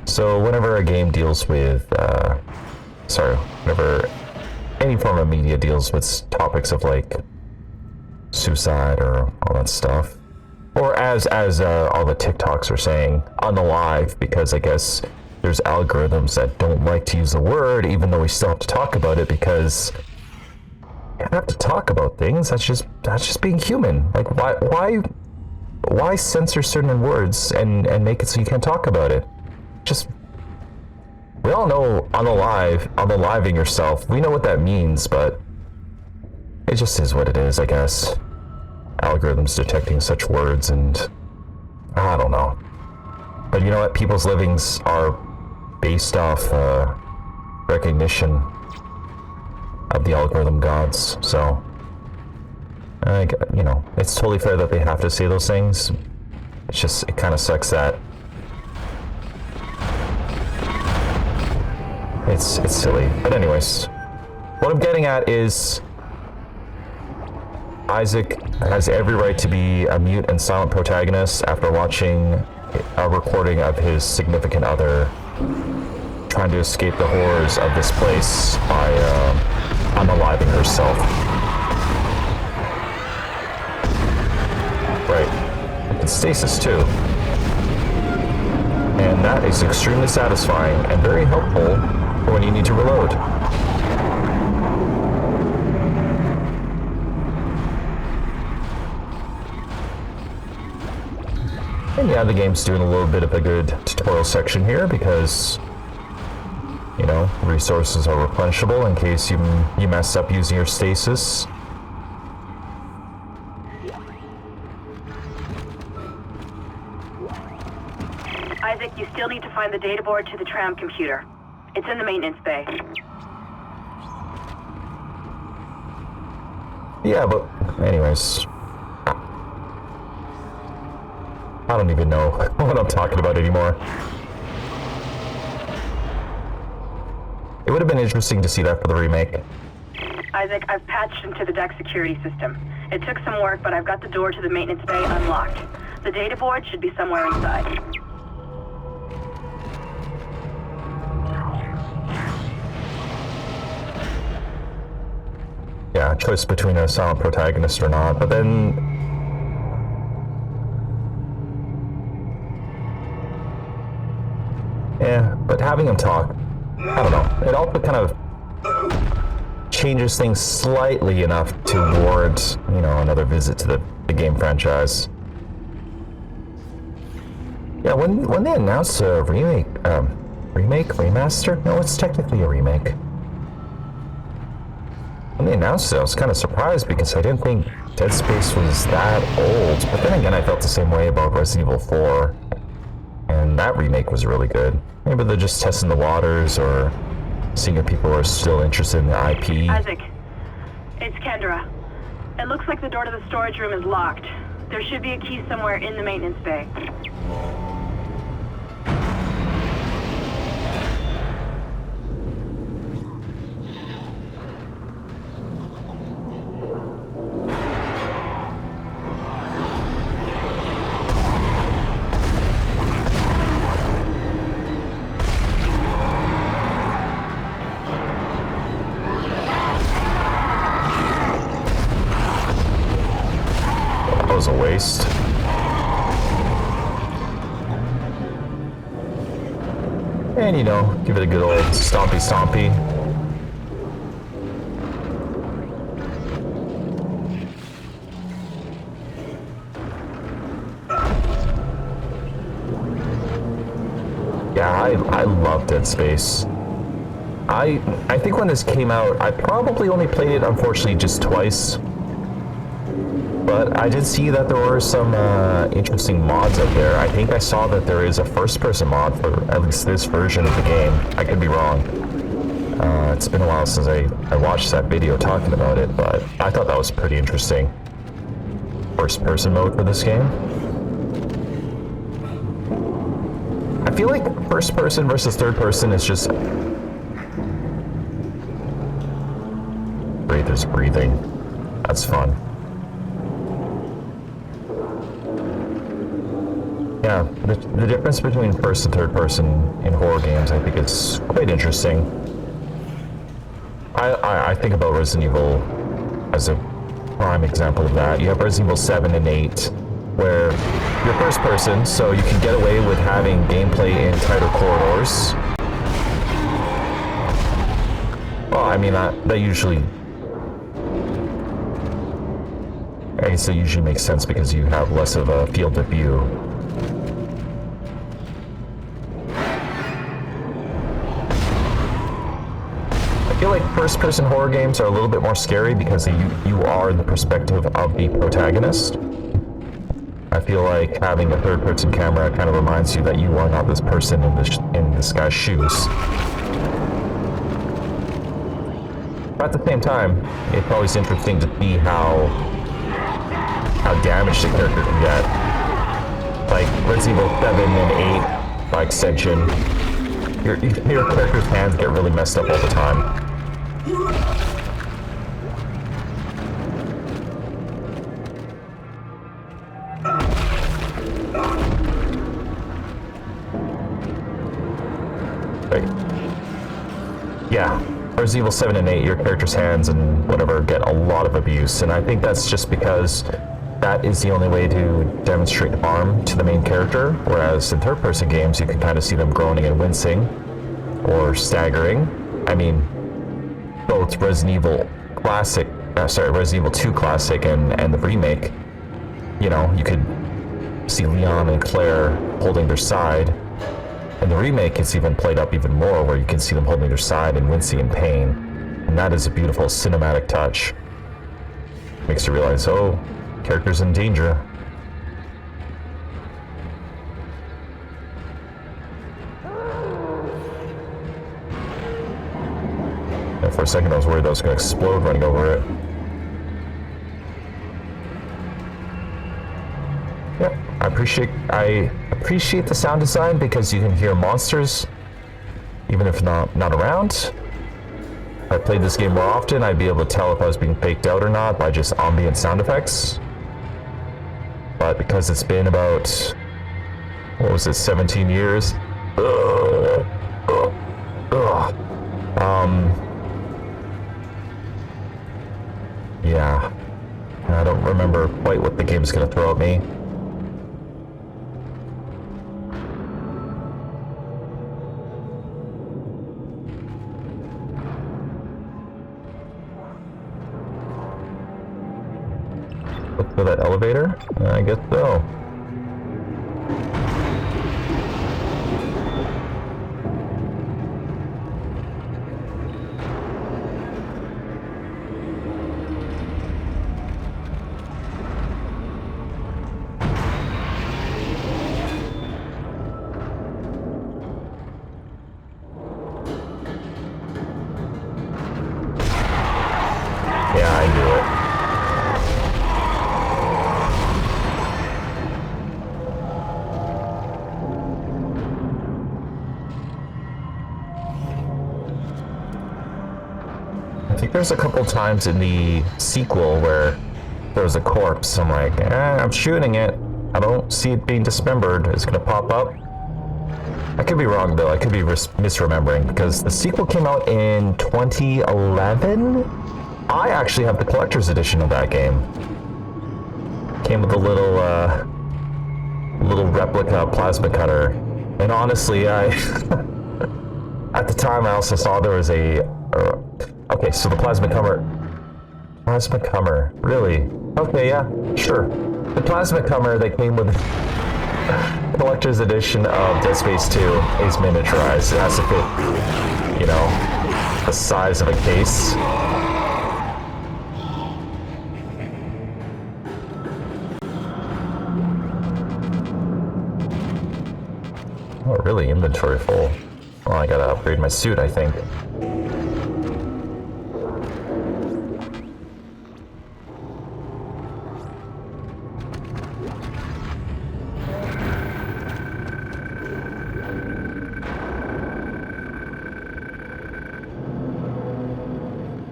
So whenever a game deals with, whenever any form of media deals with topics of like suicide or all that stuff, or as all the TikToks are saying, unalive, because I guess there's algorithms that don't like to use the word, even though we still have to talk about it, because you have to talk about things. That's just being human. Like, why censor certain words and make it so you can't talk about it? Just, we all know unaliving yourself. We know what that means, but it just is what it is, I guess. Algorithms detecting such words, and I don't know. But you know what? People's livings are based off recognition of the algorithm gods, so you know, it's totally fair that they have to say those things. It's just, it kind of sucks that it's silly. But anyways, what I'm getting at is Isaac has every right to be a mute and silent protagonist after watching a recording of his significant other trying to escape the horrors of this place by unaliving herself. Right. It's stasis too. And that is extremely satisfying and very helpful for when you need to reload. And yeah, the game's doing a little bit of a good tutorial section here because, you know, resources are replenishable in case you mess up using your stasis. Isaac, you still need to find the data board to the tram computer. It's in the maintenance bay. Yeah, but anyways, I don't even know what I'm talking about anymore. It would have been interesting to see that for the remake. Isaac, I've patched into the deck security system. It took some work, but I've got the door to the maintenance bay unlocked. The data board should be somewhere inside. Yeah, choice between a silent protagonist or not, but then yeah, but having him talk, I don't know, it also kind of changes things slightly enough to warrant, you know, another visit to the game franchise. Yeah, when they announced a remaster? No, it's technically a remake. When they announced it, I was kind of surprised because I didn't think Dead Space was that old, but then again, I felt the same way about Resident Evil 4. And that remake was really good. Maybe they're just testing the waters or seeing if people are still interested in the IP. Isaac, it's Kendra. It looks like the door to the storage room is locked. There should be a key somewhere in the maintenance bay. Was a waste. And you know, give it a good old stompy stompy. love Dead Space. I think when this came out, I probably only played it, unfortunately, just twice. But I did see that there were some interesting mods out there. I think I saw that there is a first-person mod for at least this version of the game. I could be wrong. It's been a while since I watched that video talking about it, but I thought that was pretty interesting. First-person mode for this game. I feel like first-person versus third-person is just... Great, there's breathing. That's fun. Yeah, the difference between first and third person in horror games, I think is quite interesting. I think about Resident Evil as a prime example of that. You have Resident Evil 7 and 8, where you're first person, so you can get away with having gameplay in tighter corridors. Well, I mean, that usually... I guess it usually makes sense because you have less of a field of view. I feel like first-person horror games are a little bit more scary because you are in the perspective of the protagonist. I feel like having a third-person camera kind of reminds you that you are not this person in this guy's shoes. But at the same time, it's always interesting to see how damaged the character can get. Like Resident Evil 7 and 8, by extension, your character's hands get really messed up all the time. Yeah, Resident Evil 7 and 8, your character's hands and whatever get a lot of abuse, and I think that's just because that is the only way to demonstrate harm to the main character, whereas in third-person games you can kind of see them groaning and wincing, or staggering. I mean, both Resident Evil Classic, Resident Evil 2 Classic and the remake, you know, you could see Leon and Claire holding their side. In the remake, it's even played up even more, where you can see them holding their side and wincing in pain. And that is a beautiful cinematic touch. Makes you realize, oh, character's in danger. And for a second, I was worried that I was going to explode running over it. Yep, I appreciate the sound design because you can hear monsters even if not around. If I played this game more often, I'd be able to tell if I was being faked out or not by just ambient sound effects. But because it's been about, what was it, 17 years? Yeah, I don't remember quite what the game's gonna throw at me. Look for that elevator? I guess so. Yeah, I knew it. I think there's a couple times in the sequel where there's a corpse. I'm like, I'm shooting it. I don't see it being dismembered. It's gonna pop up. I could be wrong though. I could be misremembering because the sequel came out in 2011. I actually have the collector's edition of that game. Came with a little replica plasma cutter, and honestly, I at the time I also saw there was a. Okay, so the plasma comer, really? Okay, yeah, sure. The plasma comer that came with collector's edition of Dead Space 2 is miniaturized. It has to fit, you know, the size of a case. Oh, really? Inventory full. Well, I gotta upgrade my suit, I think.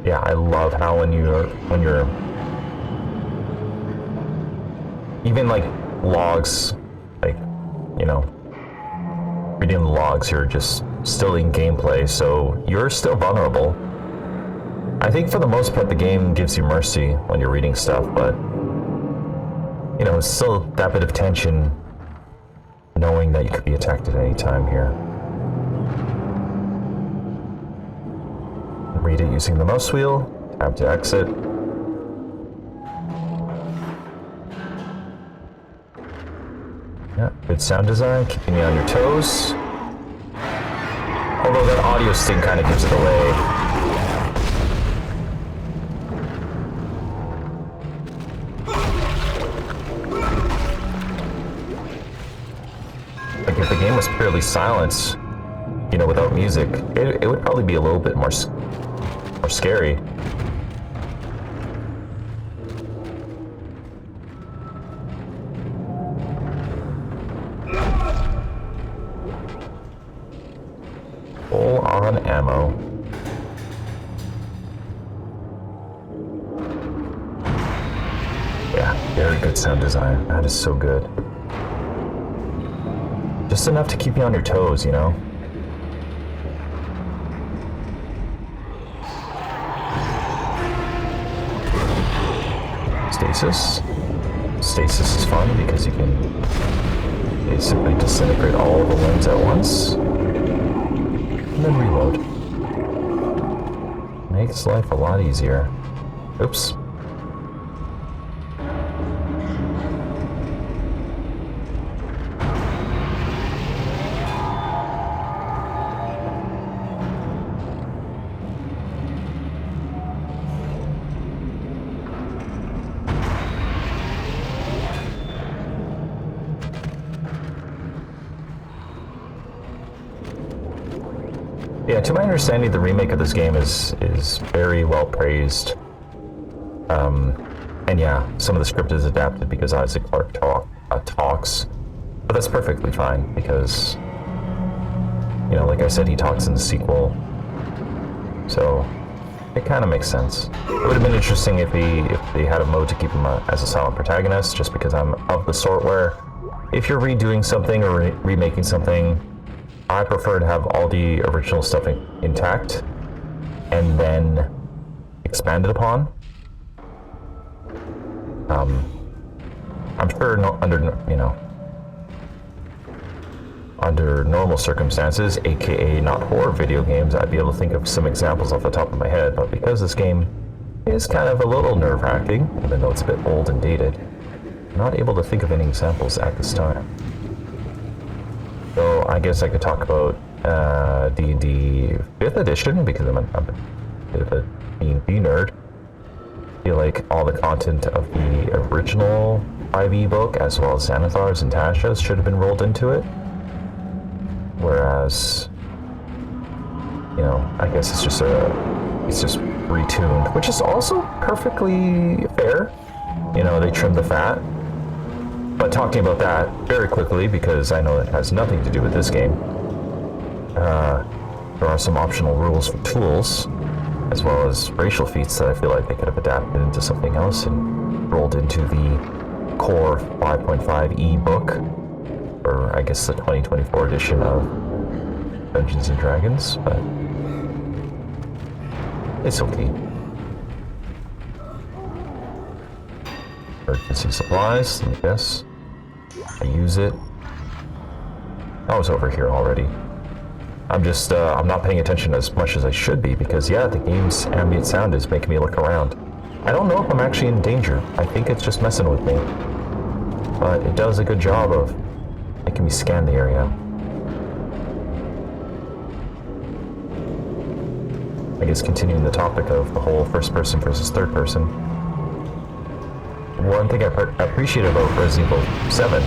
Yeah, I love how when you're even like logs, like, you know, reading the logs, you're just still in gameplay, so you're still vulnerable. I think for the most part the game gives you mercy when you're reading stuff, but you know, it's still that bit of tension knowing that you could be attacked at any time here. Read it using the mouse wheel, tab to exit. Yeah, good sound design, keeping you on your toes. Although that audio sting kind of gives it away. Like if the game was purely silent, you know, without music, it would probably be a little bit more scary. Full on ammo. Yeah, very good sound design. That is so good. Just enough to keep you on your toes, you know? Stasis. Stasis is fun because you can basically disintegrate all the limbs at once. And then reload. Makes life a lot easier. Oops. Yeah, to my understanding, the remake of this game is very well praised. And yeah, some of the script is adapted because Isaac Clarke talks, but that's perfectly fine because, you know, like I said, he talks in the sequel, so it kind of makes sense. It would have been interesting if they had a mode to keep him as a silent protagonist, just because I'm of the sort where if you're redoing something or remaking something, I prefer to have all the original stuff intact and then expanded upon. I'm sure under normal circumstances, aka not horror video games, I'd be able to think of some examples off the top of my head, but because this game is kind of a little nerve-wracking, even though it's a bit old and dated, I'm not able to think of any examples at this time. So I guess I could talk about D&D 5th edition because I'm a bit of a D&D nerd. I feel like all the content of the original 5e book, as well as Xanathar's and Tasha's, should have been rolled into it. Whereas, you know, I guess it's just retuned, which is also perfectly fair. You know, they trimmed the fat. But talking about that very quickly, because I know it has nothing to do with this game, there are some optional rules for tools, as well as racial feats that I feel like they could have adapted into something else and rolled into the core 5.5e book, or I guess the 2024 edition of Dungeons & Dragons, but it's okay. Emergency supplies, I guess. I use it. I was over here already. I'm just, I'm not paying attention as much as I should be because, yeah, the game's ambient sound is making me look around. I don't know if I'm actually in danger. I think it's just messing with me. But it does a good job of making me scan the area. I guess continuing the topic of the whole first person versus third person. One thing I appreciate about Resident Evil 7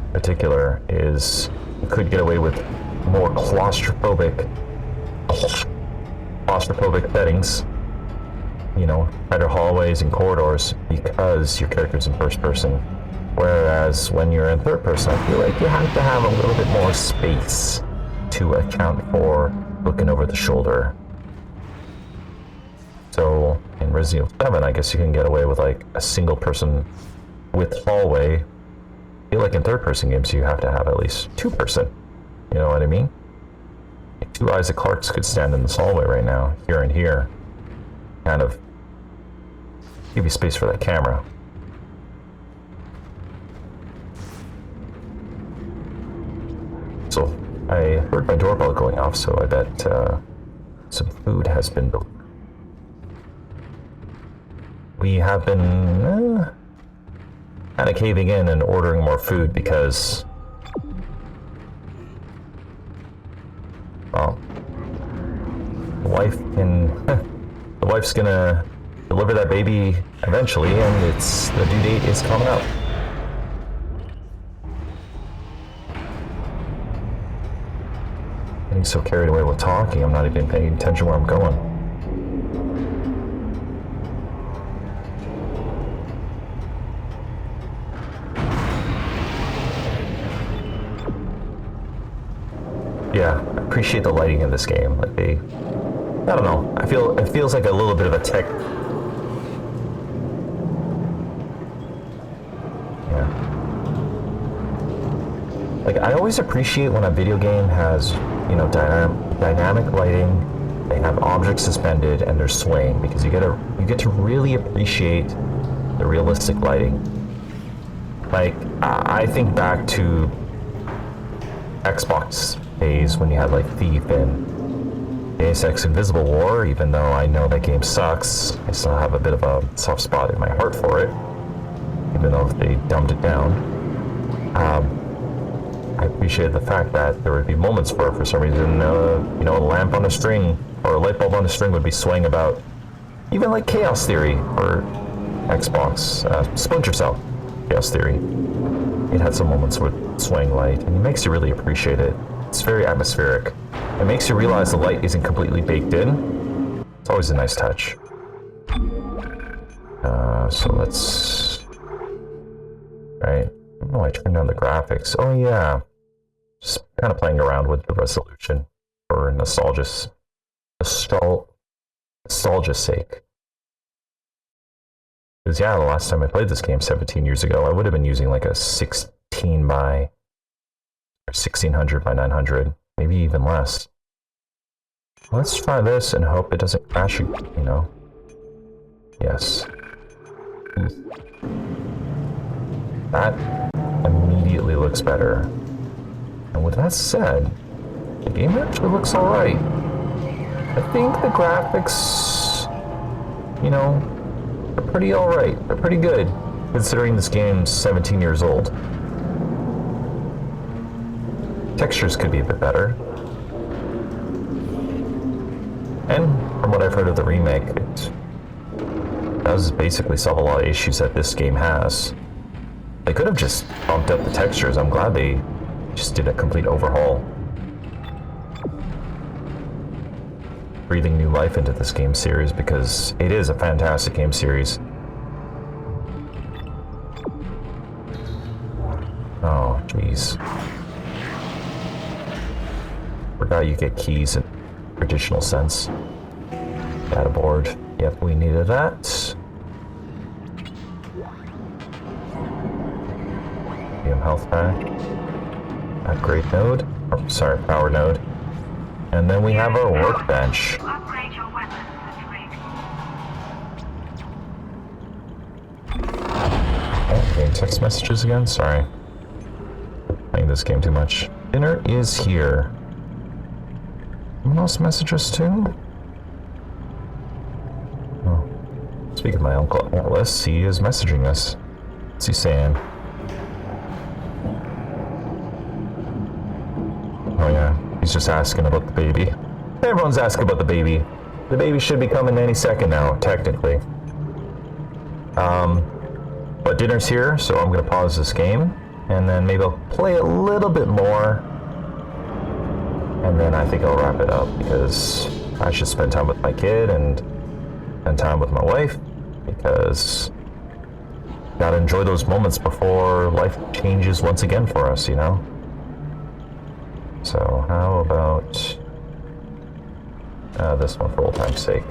in particular is you could get away with more claustrophobic settings, you know, tighter hallways and corridors because your character's in first person. Whereas when you're in third person, I feel like you have to have a little bit more space to account for looking over the shoulder. So in Resident Evil 7, I guess you can get away with like a single person with hallway. I feel like in third person games you have to have at least two person. You know what I mean? Like two Isaac Clarkes could stand in this hallway right now, here and here. Kind of give you space for that camera. So I heard my doorbell going off, so I bet some food has been delivered. We have been kind of caving in and ordering more food because, well, the wife's gonna deliver that baby eventually, and the due date is coming up. Getting so carried away with talking, I'm not even paying attention where I'm going. Yeah, I appreciate the lighting in this game. Like I don't know. It feels like a little bit of a tech. Yeah. Like I always appreciate when a video game has, you know, dynamic lighting. They have objects suspended and they're swaying because you get to really appreciate the realistic lighting. Like I think back to Xbox days when you had like Thief and Deus Ex Invisible War. Even though I know that game sucks, I still have a bit of a soft spot in my heart for it, even though they dumbed it down. I appreciated the fact that there would be moments where, for some reason, you know, a lamp on a string or a light bulb on a string would be swaying about. Even like Chaos Theory or Xbox, Splinter Cell, Chaos Theory. It had some moments with swaying light, and it makes you really appreciate it. It's very atmospheric. It makes you realize the light isn't completely baked in. It's always a nice touch. So let's... Right. Oh, I turned down the graphics. Oh yeah. Just kind of playing around with the resolution for nostalgia's sake. Because yeah, the last time I played this game 17 years ago, I would have been using like a 1600 by 900, maybe even less. Let's try this and hope it doesn't crash, you know. Yes. That immediately looks better. And with that said, the game actually looks alright. I think the graphics, you know, are pretty alright. They're pretty good, considering this game's 17 years old. Textures could be a bit better. And from what I've heard of the remake, it does basically solve a lot of issues that this game has. They could have just bumped up the textures. I'm glad they just did a complete overhaul. Breathing new life into this game series, because it is a fantastic game series. Oh, jeez. Forgot you get keys in traditional sense. Data board. Yep, we needed that. Health pack. Upgrade node. Oh, sorry, power node. And then we have our workbench. Oh, getting text messages again? Sorry. Playing this game too much. Dinner is here. Someone else message us too? Oh. Speaking of my Uncle Atlas, he is messaging us. What's he saying? just asking about the baby. Everyone's asking about the baby. The baby should be coming any second now, technically. But dinner's here, so I'm gonna pause this game, and then maybe I'll play a little bit more, and then I think I'll wrap it up, because I should spend time with my kid and spend time with my wife, because gotta enjoy those moments before life changes once again for us, you know? So how about this one for old time's sake?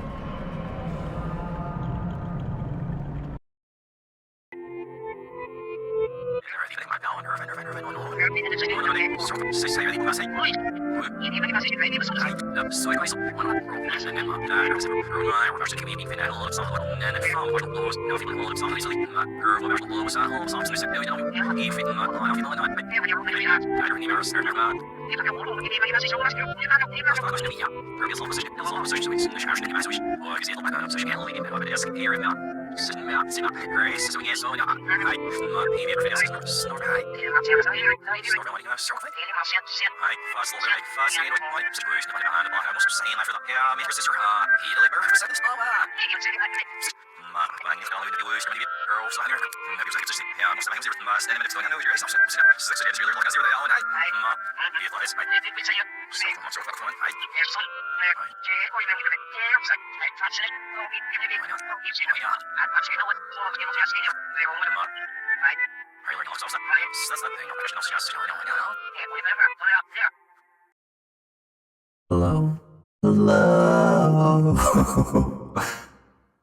Hello? Hello?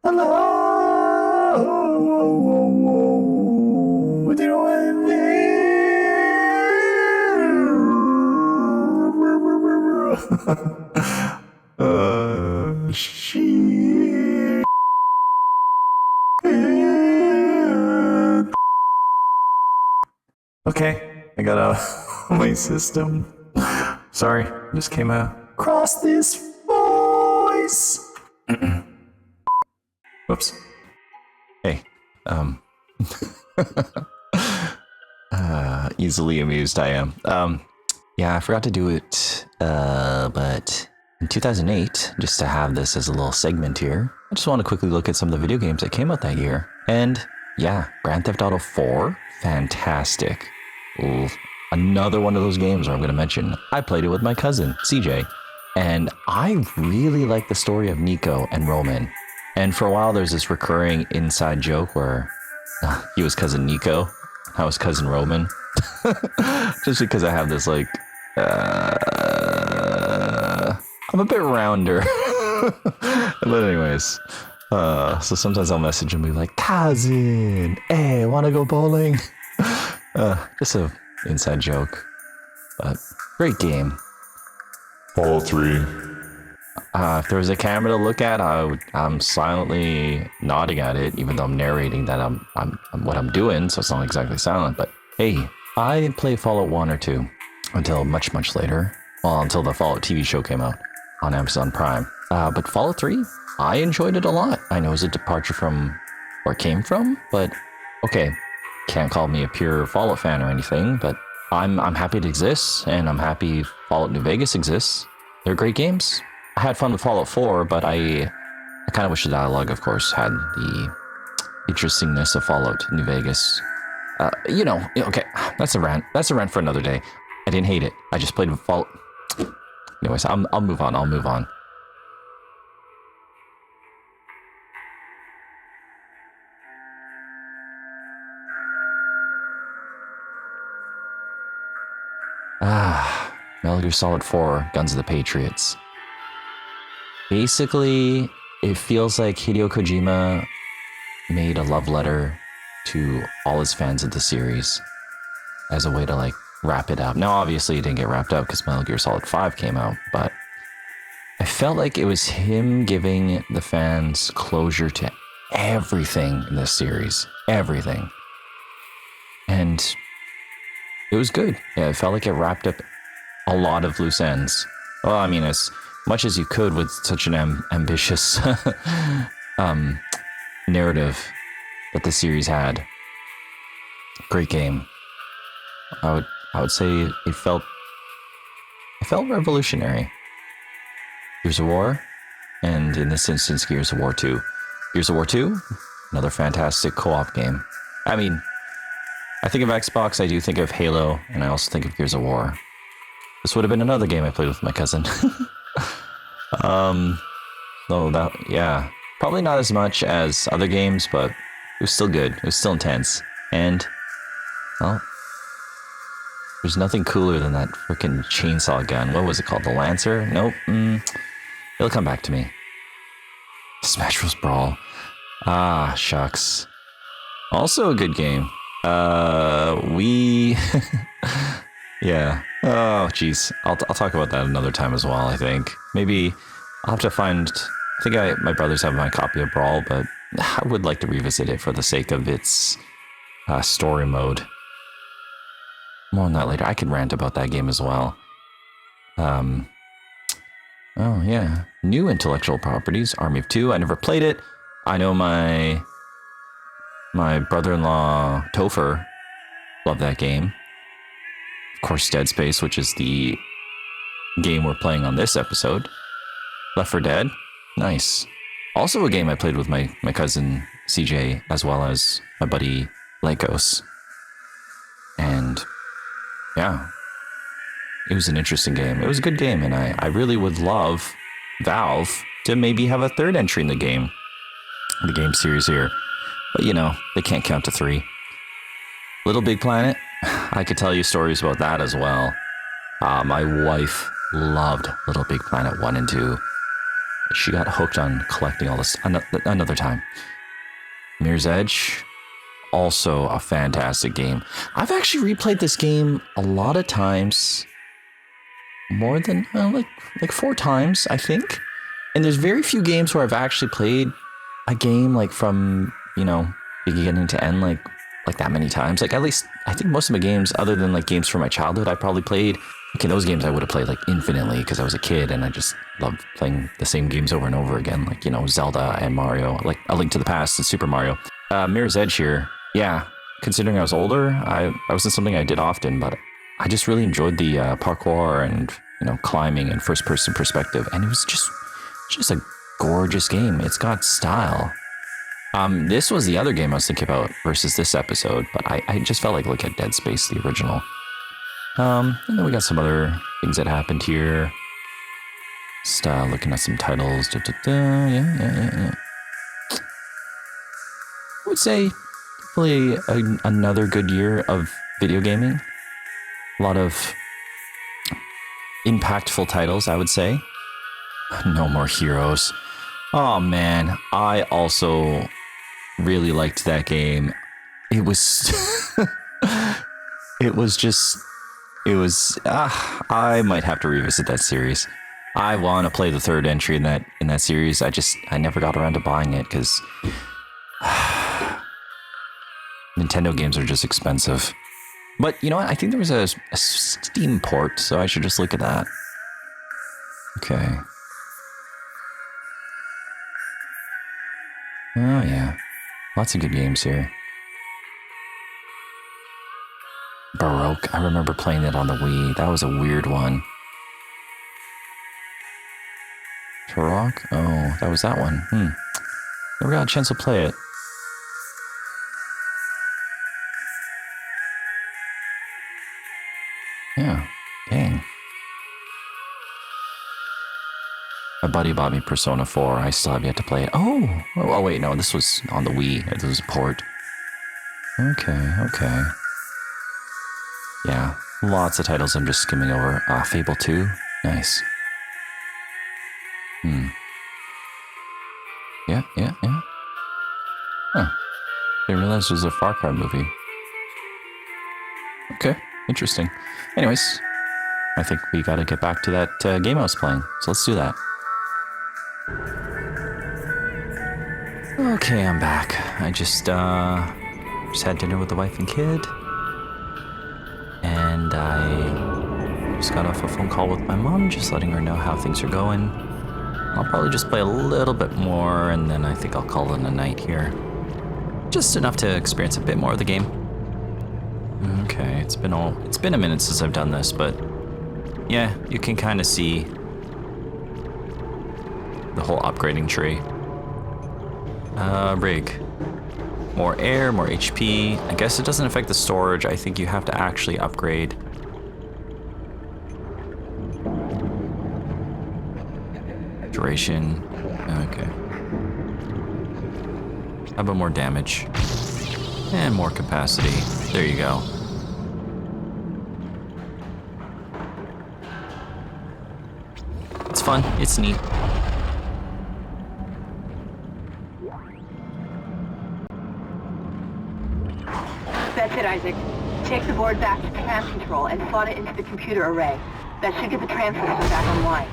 Hello? Doing shit. Okay, I got out of my system. Sorry, just came across this voice. Whoops. Hey, easily amused I am. Yeah, I forgot to do it, but in 2008, just to have this as a little segment here, I just want to quickly look at some of the video games that came out that year. And yeah, Grand Theft Auto 4, fantastic. Ooh, another one of those games where I'm going to mention, I played it with my cousin, CJ, and I really like the story of Nico and Roman. And for a while, there's this recurring inside joke where he was cousin Nico, I was cousin Roman. Just because I have this, like, I'm a bit rounder. But anyways, so sometimes I'll message him and be like, cousin, hey, wanna go bowling? Just a inside joke, but great game. Fallout 3. If there was a camera to look at, I'm silently nodding at it, even though I'm narrating that I'm what I'm doing, so it's not exactly silent. But hey, I didn't play Fallout 1 or 2 until much later. Well, until the Fallout TV show came out on Amazon Prime. But Fallout 3, I enjoyed it a lot. I know it's a departure from where it came from, but okay, can't call me a pure Fallout fan or anything. But I'm happy it exists, and I'm happy Fallout New Vegas exists. They're great games. I had fun with Fallout 4, but I kind of wish the dialogue, of course, had the interestingness of Fallout New Vegas. You know, okay, that's a rant. That's a rant for another day. I didn't hate it. I just played with Fallout. Anyways, I'll move on. I'll move on. Metal Gear Solid 4, Guns of the Patriots. Basically, it feels like Hideo Kojima made a love letter to all his fans of the series as a way to, like, wrap it up. Now, obviously, it didn't get wrapped up because Metal Gear Solid 5 came out, but I felt like it was him giving the fans closure to everything in this series. Everything. And it was good. Yeah, it felt like it wrapped up a lot of loose ends. Well, I mean, as much as you could with such an ambitious narrative that the series had. Great game. I would say it felt It felt revolutionary. Gears of War, and in this instance, Gears of War 2. Gears of War 2, another fantastic co-op game. I mean, I think of Xbox, I do think of Halo, and I also think of Gears of War. This would have been another game I played with my cousin. So that, yeah, probably not as much as other games, but it was still good. It was still intense. And, well, there's nothing cooler than that freaking chainsaw gun. What was it called? The Lancer? Nope. It'll come back to me. Smash Bros. Brawl. Ah, shucks. Also a good game. Yeah. Oh, jeez. I'll talk about that another time as well, I think. Maybe I'll have to find... I think my brothers have my copy of Brawl, but I would like to revisit it for the sake of its story mode. More on that later. I could rant about that game as well. Oh, yeah. New intellectual properties. Army of Two. I never played it. I know my brother-in-law, Topher, loved that game. Of course, Dead Space, which is the game we're playing on this episode. Left 4 Dead. Nice. Also a game I played with my cousin, CJ, as well as my buddy, Lycos. And, yeah. It was an interesting game. It was a good game, and I really would love Valve to maybe have a 3rd entry in the game series here. But, you know, they can't count to 3. Little Big Planet, I could tell you stories about that as well. My wife loved Little Big Planet 1 and 2. She got hooked on collecting all this another time. Mirror's Edge, also a fantastic game. I've actually replayed this game a lot of times. More than, like 4 times, I think. And there's very few games where I've actually played a game like from, you know, beginning to end like that many times. Like, at least I think most of my games, other than like games from my childhood, I probably played. Okay, those games I would have played like infinitely because I was a kid and I just loved playing the same games over and over again. Like, you know, Zelda and Mario, like A Link to the Past and Super Mario. Mirror's Edge here. Yeah, considering I was older, I wasn't something I did often, but I just really enjoyed the parkour and, you know, climbing and first-person perspective. And it was just a gorgeous game. It's got style. This was the other game I was thinking about versus this episode, but I just felt like look at Dead Space, the original. And then we got some other things that happened here. Just looking at some titles. Yeah. I would say definitely another good year of video gaming. A lot of impactful titles, I would say. No More Heroes. Oh man, I also really liked that game. It was I might have to revisit that series. I want to play the 3rd entry in that series. I never got around to buying it because Nintendo games are just expensive. But you know what? I think there was a Steam port, so I should just look at that. Okay. Oh yeah, lots of good games here. Baroque, I remember playing it on the Wii. That was a weird one. Turok? Oh, that was that one. Never got a chance to play it. Yeah, dang. My buddy bought me Persona 4. I still have yet to play it. Oh wait, no, this was on the Wii. This was a port. Okay. Yeah, lots of titles I'm just skimming over. Fable 2, nice. Yeah. Huh. Didn't realize it was a Far Cry movie. Okay, interesting. Anyways, I think we gotta get back to that game I was playing. So let's do that. Okay, I'm back. I just had dinner with the wife and kid. And I just got off a phone call with my mom, just letting her know how things are going. I'll probably just play a little bit more, and then I think I'll call it a night here. Just enough to experience a bit more of the game. Okay, it's been a minute since I've done this, but yeah, you can kind of see the whole upgrading tree. Rig. More air, more HP. I guess it doesn't affect the storage. I think you have to actually upgrade. Duration. Okay. How about more damage? And more capacity. There you go. It's fun. It's neat. That's it, Isaac. Take the board back to command control and slot it into the computer array. That should get the tram system back online.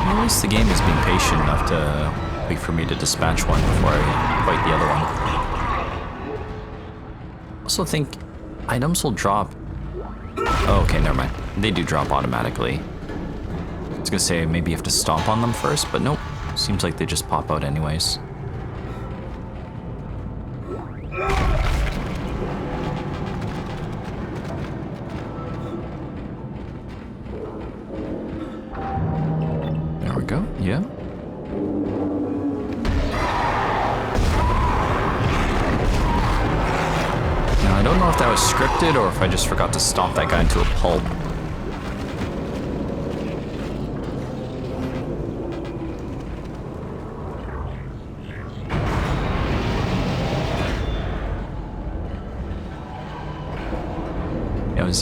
At least the game is being patient enough to wait for me to dispatch one before I fight the other one. Also think items will drop. Oh, okay, never mind. They do drop automatically. I was gonna say maybe you have to stomp on them first, but nope. Seems like they just pop out anyways. There we go, yeah. Now I don't know if that was scripted or if I just forgot to stomp that guy into a pulp.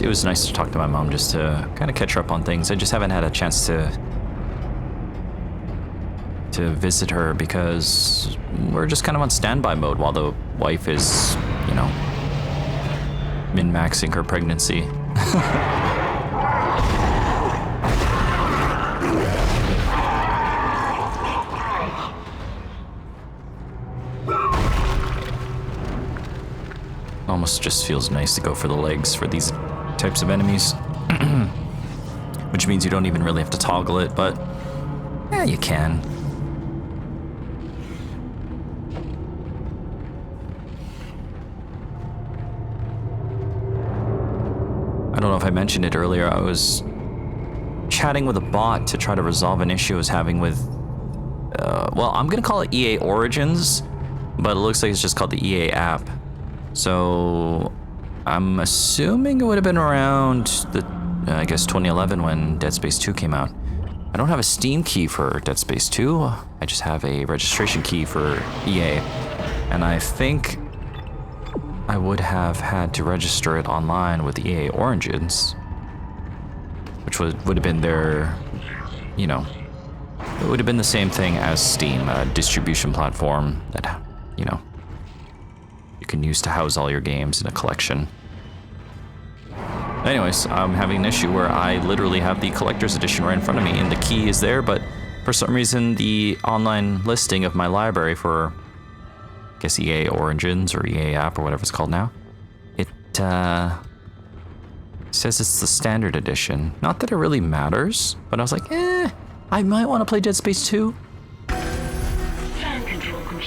It was nice to talk to my mom just to kind of catch her up on things. I just haven't had a chance to visit her because we're just kind of on standby mode while the wife is, you know, min-maxing her pregnancy. Almost just feels nice to go for the legs for these types of enemies. Which means you don't even really have to toggle it, but yeah, you can. I don't know if I mentioned it earlier, I was chatting with a bot to try to resolve an issue I was having with, well, I'm gonna call it EA Origins, but it looks like it's just called the EA app. So I'm assuming it would have been around the, I guess 2011 when Dead Space 2 came out. I don't have a Steam key for Dead Space 2. I just have a registration key for EA. And I think I would have had to register it online with EA Origins, which would have been their, you know, it would have been the same thing as Steam, a distribution platform that, you know, you can use to house all your games in a collection. Anyways, I'm having an issue where I literally have the collector's edition right in front of me and the key is there, but for some reason the online listing of my library for, I guess, EA Origins or EA app or whatever it's called now, it says it's the standard edition. Not that it really matters, but I was like, I might want to play Dead Space 2.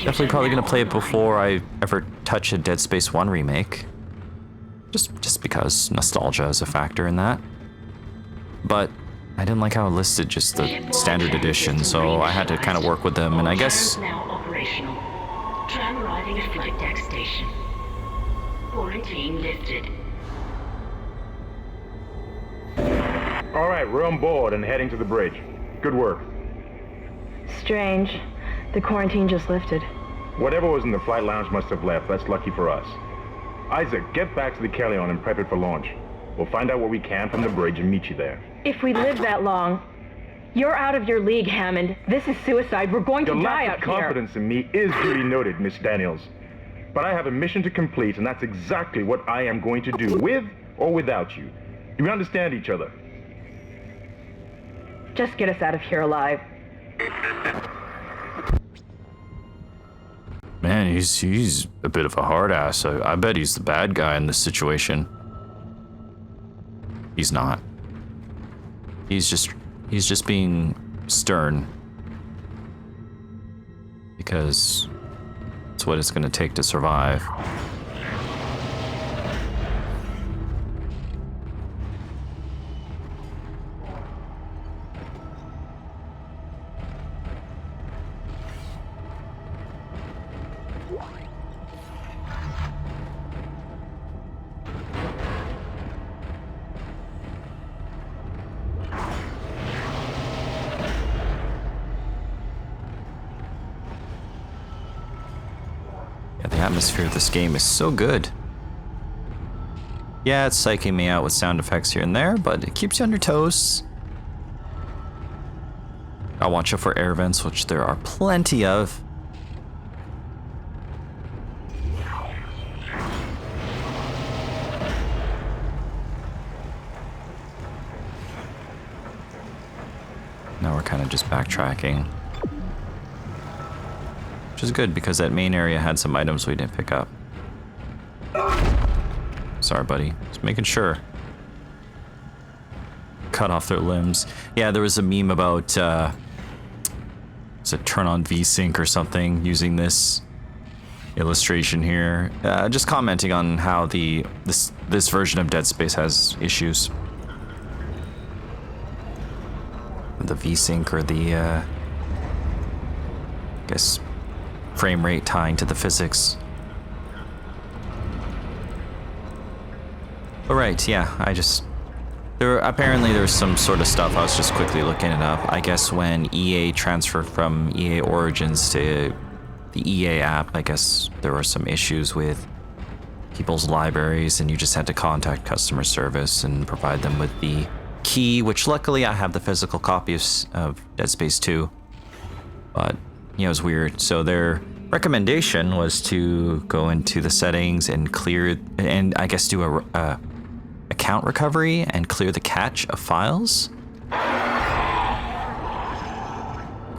Definitely probably gonna play it before I ever touch a Dead Space 1 remake. Just because nostalgia is a factor in that. But I didn't like how it listed just the standard edition, so I had to kind of work with them, and I guess... now operational. Tram arriving at flight deck station. Quarantine lifted. All right, we're on board and heading to the bridge. Good work. Strange. The quarantine just lifted. Whatever was in the flight lounge must have left. That's lucky for us. Isaac, get back to the Kellion and prep it for launch. We'll find out what we can from the bridge and meet you there. If we live that long, you're out of your league, Hammond. This is suicide. We're going to die out here. Your lack of confidence in me is duly noted, Miss Daniels. But I have a mission to complete, and that's exactly what I am going to do, with or without you. Do we understand each other? Just get us out of here alive. Man, he's a bit of a hard ass. I bet he's the bad guy in this situation. He's not. He's just being stern. because it's what it's going to take to survive. The atmosphere of this game is so good. Yeah, it's psyching me out with sound effects here and there, but it keeps you on your toes. I'll watch out for air vents, which there are plenty of. Now we're kind of just backtracking. Which is good because that main area had some items we didn't pick up. Sorry, buddy. Just making sure. Cut off their limbs. Yeah, there was a meme about was it turn on VSync or something using this illustration here. Just commenting on how this version of Dead Space has issues. The VSync or the I guess frame rate tying to the physics. All right, yeah, apparently there's some sort of stuff. I was just quickly looking it up. I guess when EA transferred from EA Origins to the EA app, I guess there were some issues with people's libraries, and you just had to contact customer service and provide them with the key, which luckily I have the physical copy of Dead Space 2. But it was weird. So their recommendation was to go into the settings and clear, and I guess do a account recovery and clear the cache of files. I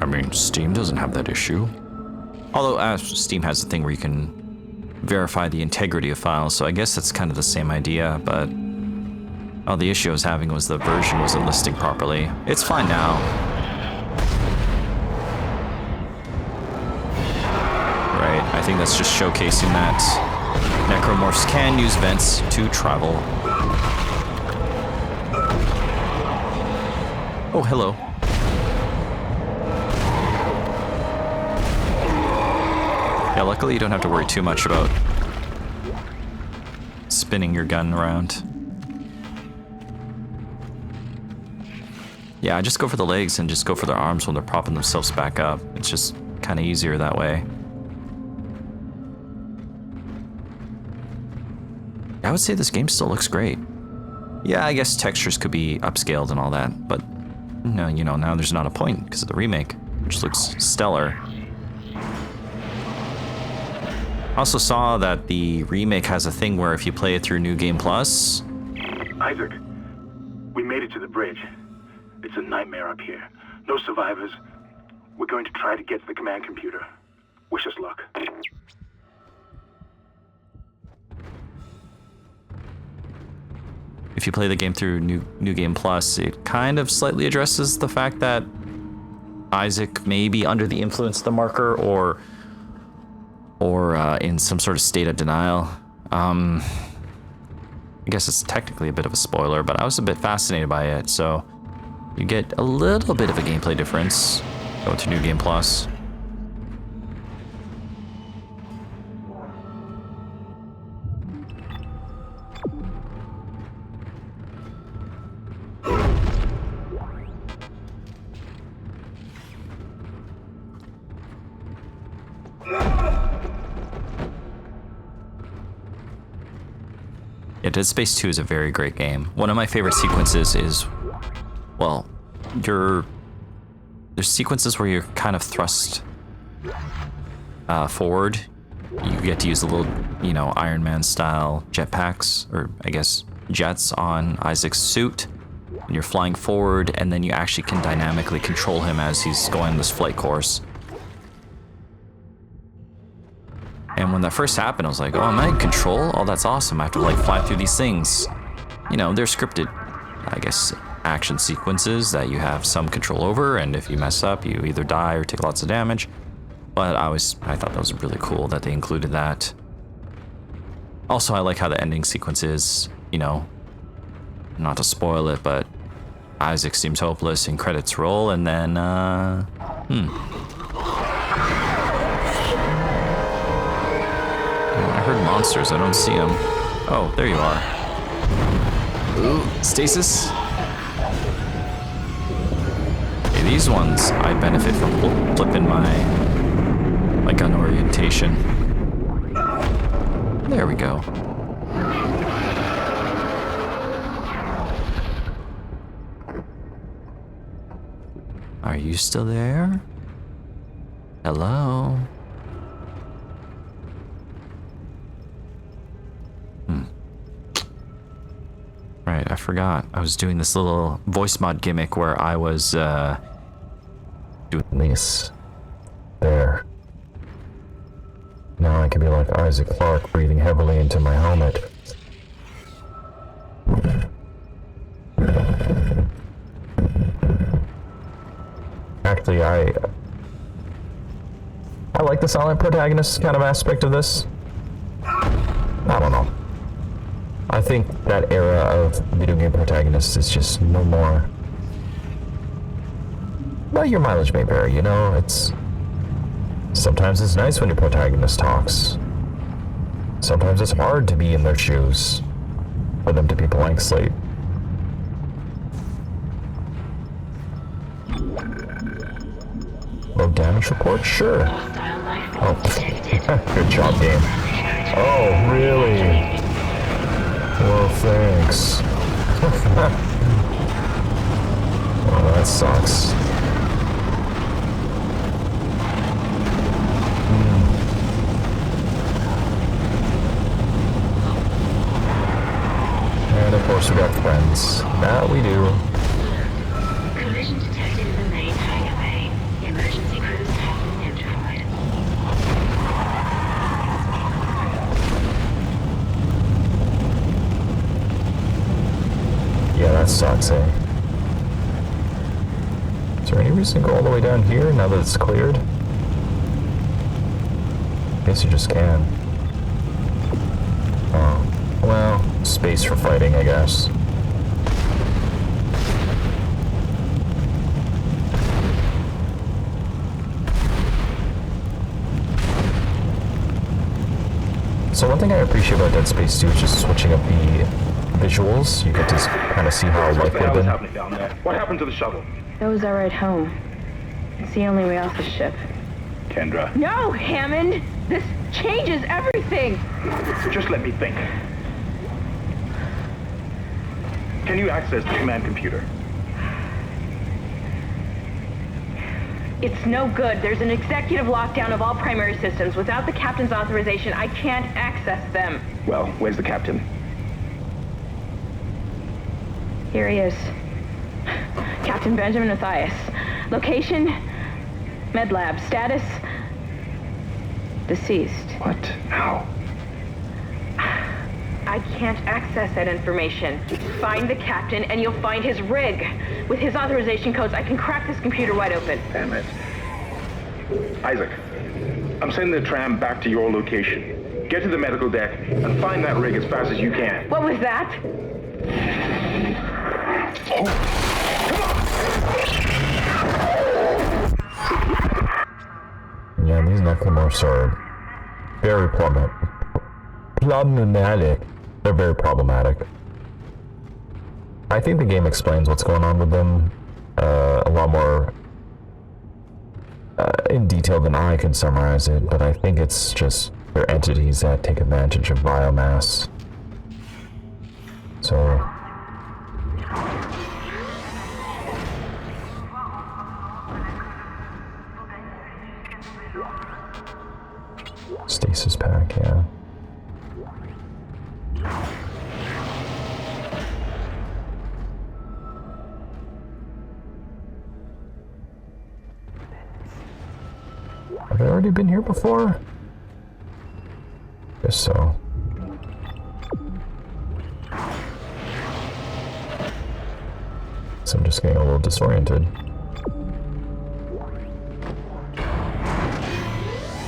mean, Steam doesn't have that issue. Although Steam has a thing where you can verify the integrity of files, so I guess that's kind of the same idea, but the issue I was having was the version wasn't listing properly. It's fine now. Right, I think that's just showcasing that necromorphs can use vents to travel. Oh, hello. Yeah, luckily you don't have to worry too much about spinning your gun around. Yeah, I just go for the legs and just go for their arms when they're propping themselves back up. It's just kind of easier that way. I would say this game still looks great. Yeah, I guess textures could be upscaled and all that, but no, now there's not a point because of the remake, which looks stellar. I also saw that the remake has a thing where if you play it through New Game Plus... Isaac, we made it to the bridge. It's a nightmare up here. No survivors. We're going to try to get to the command computer. Wish us luck. If you play the game through New Game Plus, it kind of slightly addresses the fact that Isaac may be under the influence of the marker or in some sort of state of denial. I guess it's technically a bit of a spoiler, but I was a bit fascinated by it, so you get a little bit of a gameplay difference going to New Game Plus. Yeah, Dead Space 2 is a very great game. One of my favorite sequences is, well, there's sequences where you're kind of thrust forward. You get to use the little, Iron Man style jetpacks, or I guess jets on Isaac's suit. And you're flying forward, and then you actually can dynamically control him as he's going on this flight course. And when that first happened, I was like, oh, am I in control? Oh, that's awesome. I have to fly through these things. They're scripted, I guess, action sequences that you have some control over, and if you mess up, you either die or take lots of damage. But I thought that was really cool that they included that. Also, I like how the ending sequence is, you know, not to spoil it, but Isaac seems hopeless and credits roll, and then, I heard monsters, I don't see them. Oh, there you are. Ooh, stasis. Okay, these ones, I benefit from flipping my gun orientation. There we go. Are you still there? Hello? Right, I forgot. I was doing this little VoiceMod gimmick where I was, doing this. There. Now I can be like Isaac Clarke, breathing heavily into my helmet. Actually, I like the silent protagonist kind of aspect of this. I don't know. I think that era of video game protagonists is just no more. Well, your mileage may vary, you know, sometimes it's nice when your protagonist talks. Sometimes it's hard to be in their shoes, for them to be blank slate. Low damage report? Sure. Oh, good job, game. Oh, really? Well, thanks. Oh, that sucks. And of course we got friends. That we do. Collision detected in the main highway. Emergency crews have been notified. Yeah, that sucks, eh? Is there any reason to go all the way down here now that it's cleared? Guess you just can. Oh, well, space for fighting, I guess. So one thing I appreciate about Dead Space 2 is just switching up the visuals. You get to kind of see how life would have been. Happening down there? What happened to the shuttle? That was our ride home. It's the only way off the ship. Kendra. No, Hammond! This changes everything! Just let me think. Can you access the command computer? It's no good. There's an executive lockdown of all primary systems. Without the captain's authorization, I can't access them. Well, where's the captain? Here he is. Captain Benjamin Mathias. Location, med lab. Status, deceased. What? How? I can't access that information. Find the captain and you'll find his rig. With his authorization codes, I can crack this computer wide open. Damn it. Isaac, I'm sending the tram back to your location. Get to the medical deck and find that rig as fast as you can. What was that? Oh, come on! Yeah, these Necromorphs are very problematic. They're very problematic. I think the game explains what's going on with them a lot more in detail than I can summarize it, but I think it's just they're entities that take advantage of biomass. So stasis pack, yeah. Have I already been here before? Guess so. So I'm just getting a little disoriented.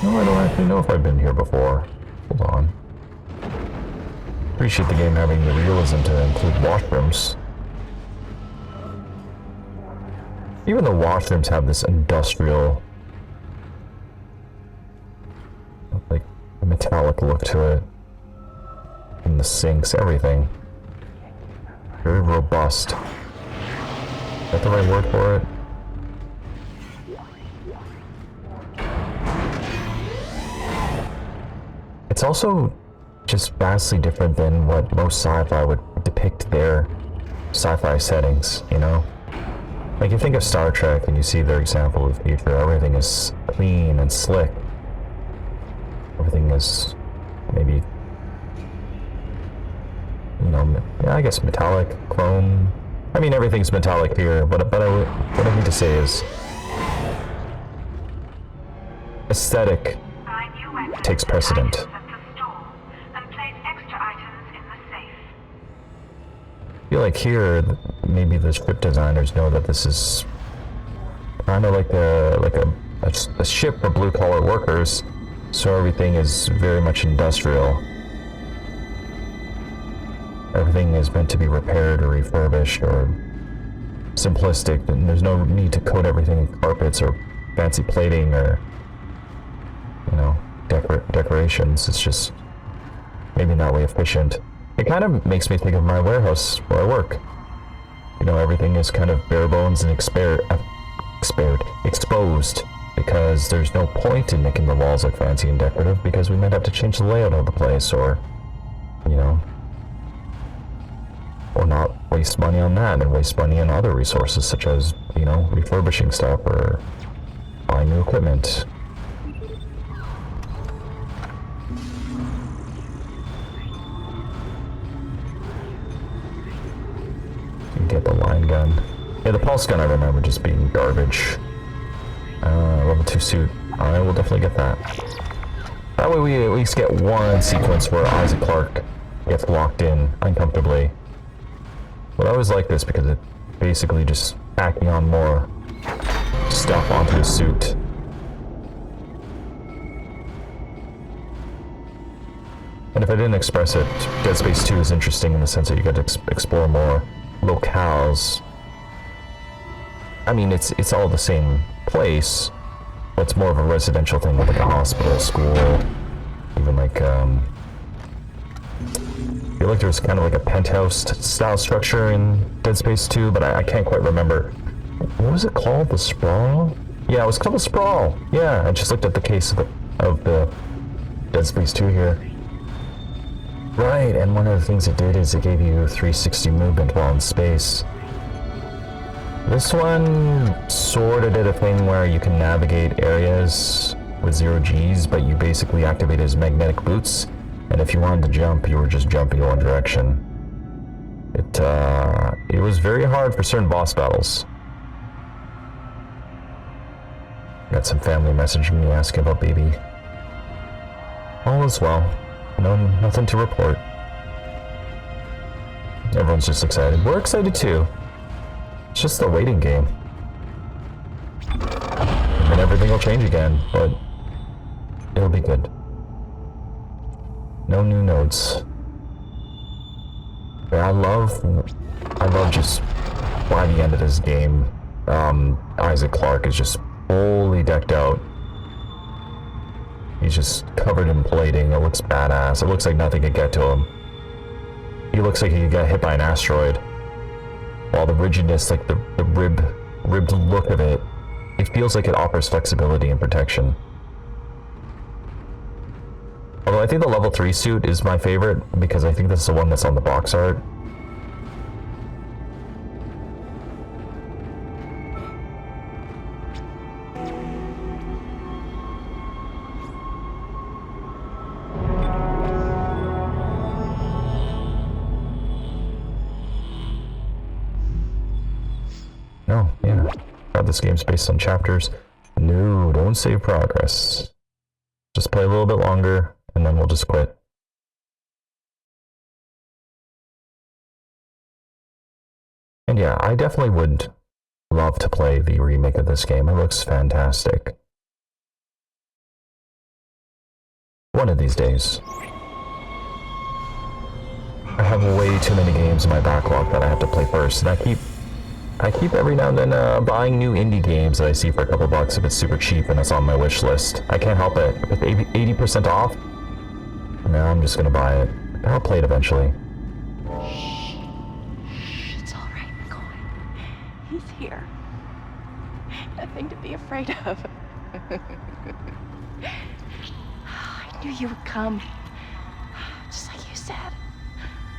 No, I don't actually know if I've been here before. Hold on. Appreciate the game having the realism to include washrooms. Even the washrooms have this industrial, like, metallic look to it. And the sinks, everything. Very robust. Is that the right word for it? It's also just vastly different than what most sci-fi would depict their sci-fi settings, you know? Like, you think of Star Trek and you see their example of the future, everything is clean and slick. Everything is maybe, you know, yeah, I guess metallic, chrome. I mean, everything's metallic here, but what I need to say is aesthetic takes precedent. I feel like here, maybe the ship designers know that this is kind of like a ship for blue-collar workers, so everything is very much industrial. Everything is meant to be repaired or refurbished or simplistic, and there's no need to coat everything in carpets or fancy plating or, you know, decorations. It's just maybe not way efficient. It kind of makes me think of my warehouse where I work. You know, everything is kind of bare bones and exposed, because there's no point in making the walls look fancy and decorative, because we might have to change the layout of the place, or, you know, or not waste money on that and waste money on other resources such as, you know, refurbishing stuff or buying new equipment. Get the line gun. Yeah, the pulse gun I remember just being garbage. Level 2 suit. I will definitely get that. That way we at least get one sequence where Isaac Clarke gets locked in uncomfortably. But I always like this because it's basically just packing on more stuff onto his suit. And if I didn't express it, Dead Space 2 is interesting in the sense that you get to explore more locales. I mean, it's all the same place, but it's more of a residential thing, like a hospital, school, even like, I feel like there's kind of like a penthouse style structure in Dead Space 2, but I can't quite remember. What was it called? The Sprawl? Yeah, it was called the Sprawl. Yeah, I just looked at the case of the Dead Space 2 here. Right, and one of the things it did is it gave you 360 movement while in space. This one sort of did a thing where you can navigate areas with 0 Gs, but you basically activate his magnetic boots, and if you wanted to jump, you were just jumping in one direction. It was very hard for certain boss battles. Got some family messaging me asking about baby. All is well. No, nothing to report. Everyone's just excited. We're excited too. It's just the waiting game. And everything will change again, but it'll be good. No new nodes. But I love just by the end of this game, Isaac Clarke is just fully decked out. He's just covered in plating. It looks badass. It looks like nothing could get to him. He looks like he could get hit by an asteroid. While the rigidness, like the ribbed look of it, it feels like it offers flexibility and protection. Although I think the level 3 suit is my favorite, because I think that's the one that's on the box art. No, yeah. God, this game's based on chapters. No, don't save progress. Just play a little bit longer, and then we'll just quit. And yeah, I definitely would love to play the remake of this game. It looks fantastic. One of these days. I have way too many games in my backlog that I have to play first, and I keep every now and then buying new indie games that I see for a couple bucks if it's super cheap and it's on my wish list. I can't help it. If 80% off, no, I'm just gonna buy it. I'll play it eventually. Shh. It's all right, McCoy. He's here. Nothing to be afraid of. I knew you would come. Just like you said.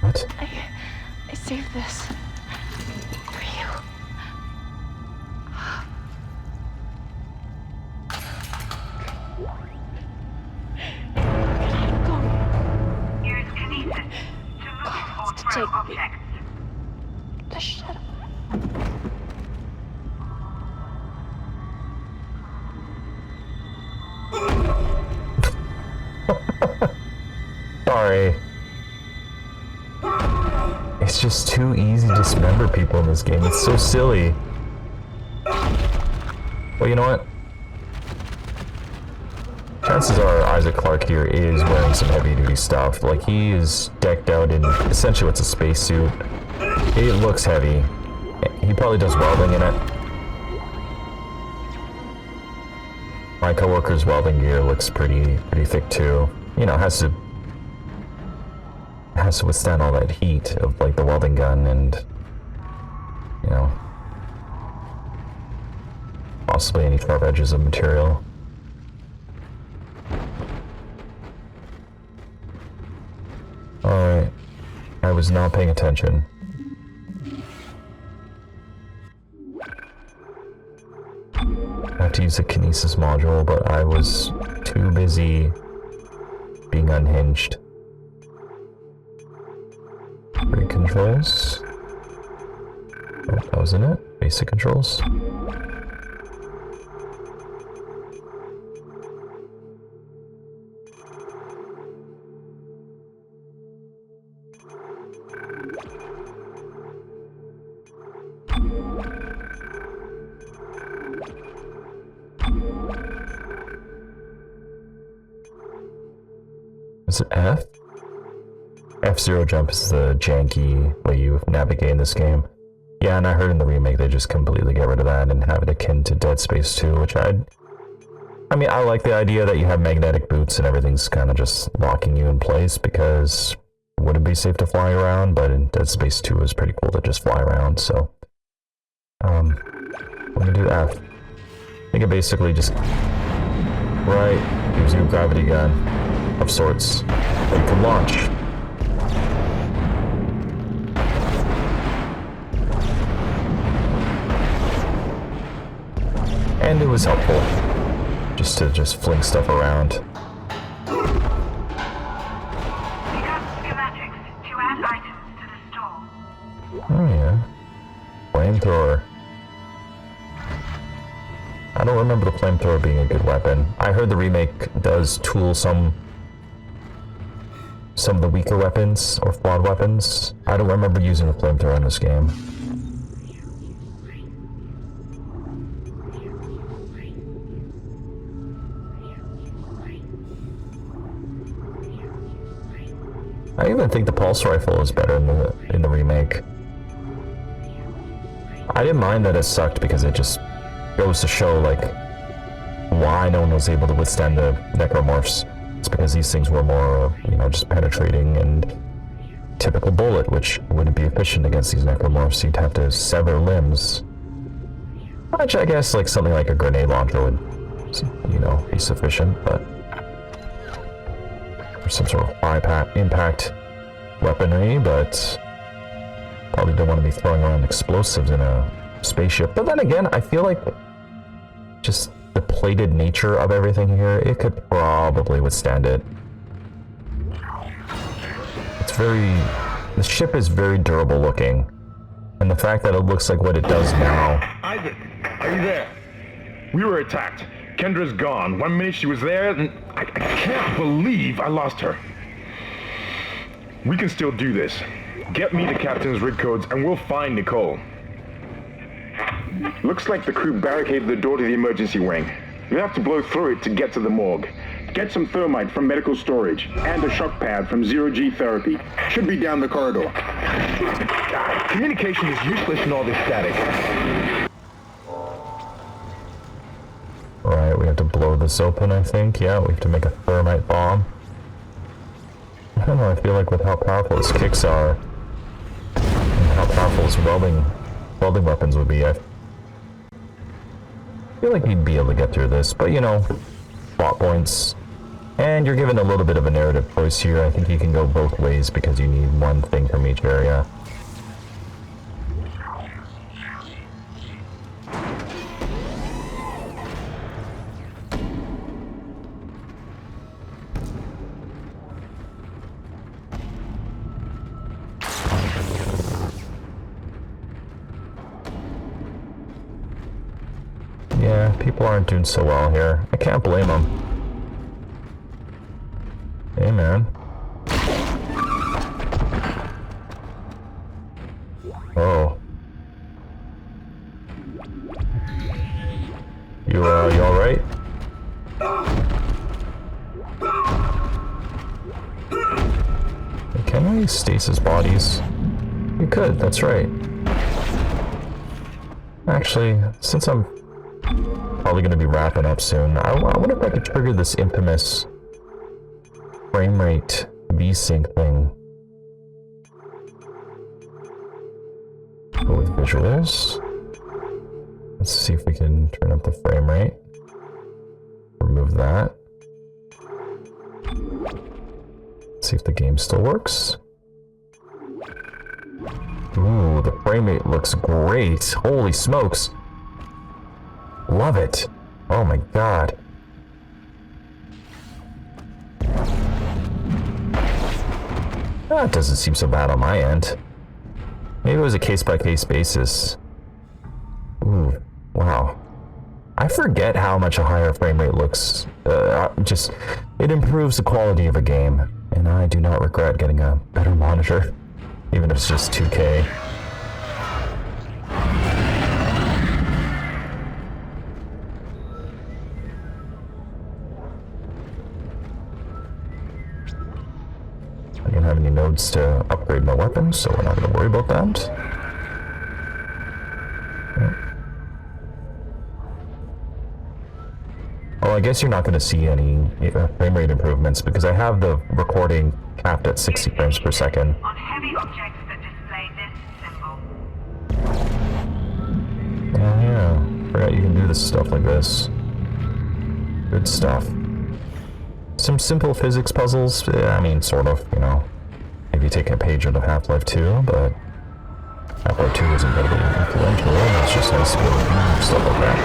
What? I saved this. For you. Use kinesis to move or throw objects. Shut up. Sorry. It's just too easy to dismember people in this game. It's so silly. Well, you know what? Chances are Isaac Clarke here is wearing some heavy-duty stuff. Like, he is decked out in essentially what's a spacesuit. It looks heavy. He probably does welding in it. My coworker's welding gear looks pretty thick too. You know, has to withstand all that heat of like the welding gun and, you know, possibly any sharp edges of material. Alright, I was not paying attention. I have to use the kinesis module, but I was too busy being unhinged. Brake controls. Oh, that wasn't it? Basic controls. Is it F? F-Zero jump is the janky way you navigate in this game. Yeah, and I heard in the remake they just completely get rid of that and have it akin to Dead Space 2, which I mean, I like the idea that you have magnetic boots and everything's kind of just locking you in place because it wouldn't be safe to fly around, but in Dead Space 2 it was pretty cool to just fly around, so... I'm gonna do F. I think it basically just... Right, gives you a gravity gun of sorts that you can launch. And it was helpful just to fling stuff around. Pick up schematics to add items to the store. Oh yeah. Flamethrower. I don't remember the flamethrower being a good weapon. I heard the remake does tool some of the weaker weapons or flawed weapons. I don't remember using a flamethrower in this game. I even think the pulse rifle is better in the remake. I didn't mind that it sucked because it just goes to show like why no one was able to withstand the necromorphs. It's because these things were more, you know, just penetrating and typical bullet, which wouldn't be efficient against these necromorphs. You'd have to sever limbs, which I guess like something like a grenade launcher would, you know, be sufficient, but or some sort of high impact weaponry, but probably don't want to be throwing around explosives in a spaceship. But then again, I feel like just the plated nature of everything here, it could probably withstand it. It's the ship is very durable looking, and the fact that it looks like what it does now. Isaac, are you there? We were attacked. Kendra's gone. 1 minute she was there, and I can't believe I lost her. We can still do this. Get me the captain's rig codes, and we'll find Nicole. Looks like the crew barricaded the door to the emergency wing. You have to blow through it to get to the morgue. Get some thermite from medical storage, and a shock pad from zero-G therapy. Should be down the corridor. Communication is useless in all this static. Alright, we have to blow this open, I think. Yeah, we have to make a thermite bomb. I don't know, I feel like with how powerful his kicks are, and how powerful his welding weapons would be, I feel like he'd be able to get through this, but you know, plot points. And you're given a little bit of a narrative choice here. I think you can go both ways because you need one thing from each area. Yeah, people aren't doing so well here. I can't blame them. Hey, man. Oh. You alright? Can we stasis bodies? You could, that's right. Actually, since I'm probably going to be wrapping up soon, I wonder if I could trigger this infamous frame rate VSync thing. Go with visuals. Let's see if we can turn up the frame rate. Remove that. See if the game still works. Ooh, the frame rate looks great. Holy smokes. Love it. Oh my god. That doesn't seem so bad on my end. Maybe it was a case-by-case basis. Ooh, wow. I forget how much a higher frame rate looks. It improves the quality of a game. And I do not regret getting a better monitor. Even if it's just 2K. I don't have any nodes to upgrade my weapons, so we're not going to worry about that. Well, I guess you're not going to see any frame rate improvements because I have the recording capped at 60 frames per second. On heavy objects that display this symbol. Oh yeah, forgot you can do this stuff like this. Good stuff. Some simple physics puzzles, I mean, sort of, you know. Maybe take a page out of Half-Life 2, but Half-Life 2 was incredibly influential, and it's just nice to be able to do stuff like that.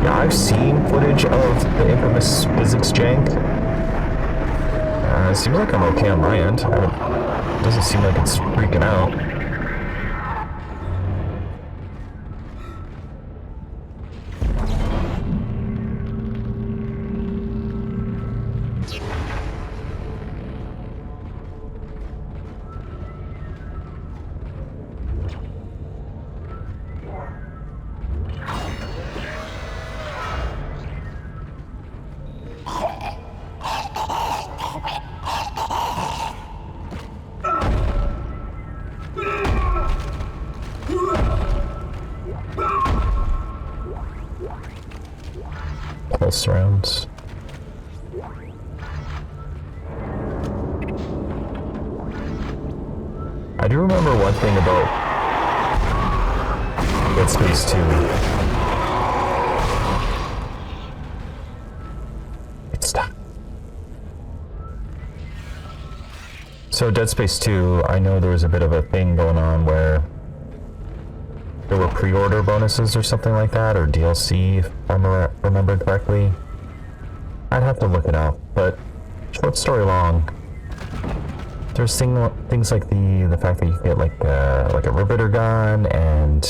Yeah, I've seen footage of the infamous physics jank. It seems like I'm okay on my end. It doesn't seem like it's freaking out. Pulse rounds. I do remember one thing about Dead Space 2. It's stuck. So Dead Space 2, I know there was a bit of a thing going on where there were pre-order bonuses or something like that, or DLC, if I remember correctly. I'd have to look it up, but short story long, there's things like the fact that you get like a riveter gun and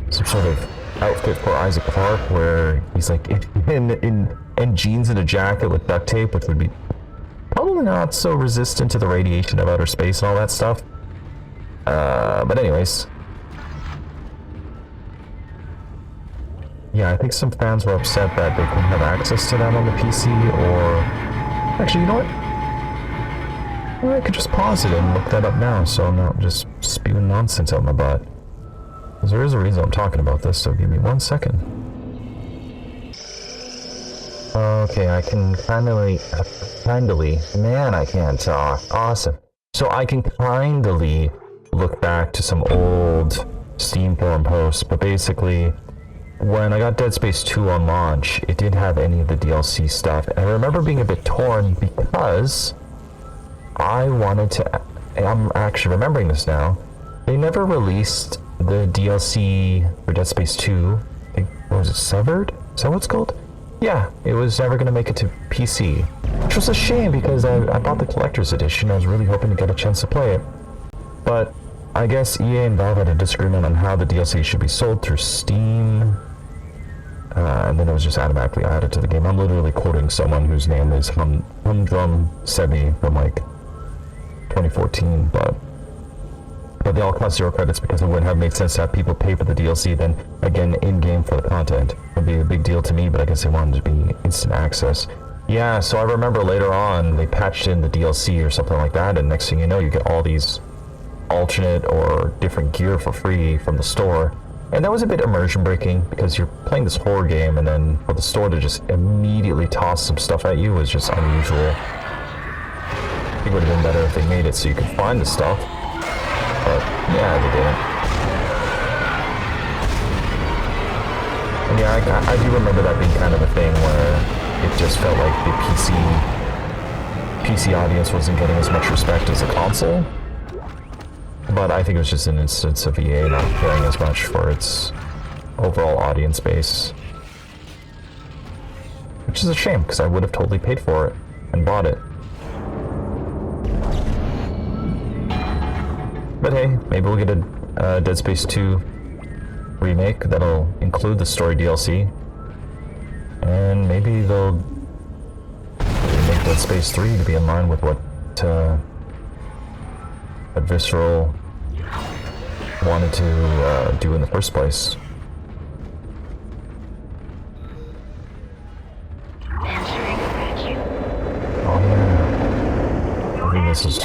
some sort of outfit for Isaac Clarke where he's like in jeans and a jacket with duct tape, which would be probably not so resistant to the radiation of outer space and all that stuff. But anyways. Yeah, I think some fans were upset that they couldn't have access to that on the PC, or... Actually, you know what? Well, I could just pause it and look that up now, so I'm not just spewing nonsense out my butt. Because there is a reason I'm talking about this, so give me 1 second. Okay, I can kindly, man, I can't talk. Awesome. So I can kindly look back to some old Steam forum posts, but basically, when I got Dead Space 2 on launch, it didn't have any of the DLC stuff. And I remember being a bit torn because I wanted to... I'm actually remembering this now. They never released the DLC for Dead Space 2. I think, what was it, Severed? Is that what it's called? Yeah, it was never going to make it to PC. Which was a shame because I bought the collector's edition. I was really hoping to get a chance to play it. But I guess EA and Valve had a disagreement on how the DLC should be sold through Steam. And then it was just automatically added to the game. I'm literally quoting someone whose name is Humdrum Semi from like 2014, but they all cost 0 credits because it wouldn't have made sense to have people pay for the DLC then again in-game for the content. It would be a big deal to me, but I guess they wanted to be instant access. Yeah, so I remember later on they patched in the DLC or something like that, and next thing you know you get all these alternate or different gear for free from the store. And that was a bit immersion breaking because you're playing this horror game and then for the store to just immediately toss some stuff at you was just unusual. It would have been better if they made it so you could find the stuff. But yeah, they didn't. And yeah, I do remember that being kind of a thing where it just felt like the PC audience wasn't getting as much respect as a console. But I think it was just an instance of EA not caring as much for its overall audience base. Which is a shame, because I would have totally paid for it and bought it. But hey, maybe we'll get a Dead Space 2 remake that'll include the story DLC. And maybe they'll make Dead Space 3 to be in line with what Visceral wanted to do in the first place. Oh yeah. I think this is...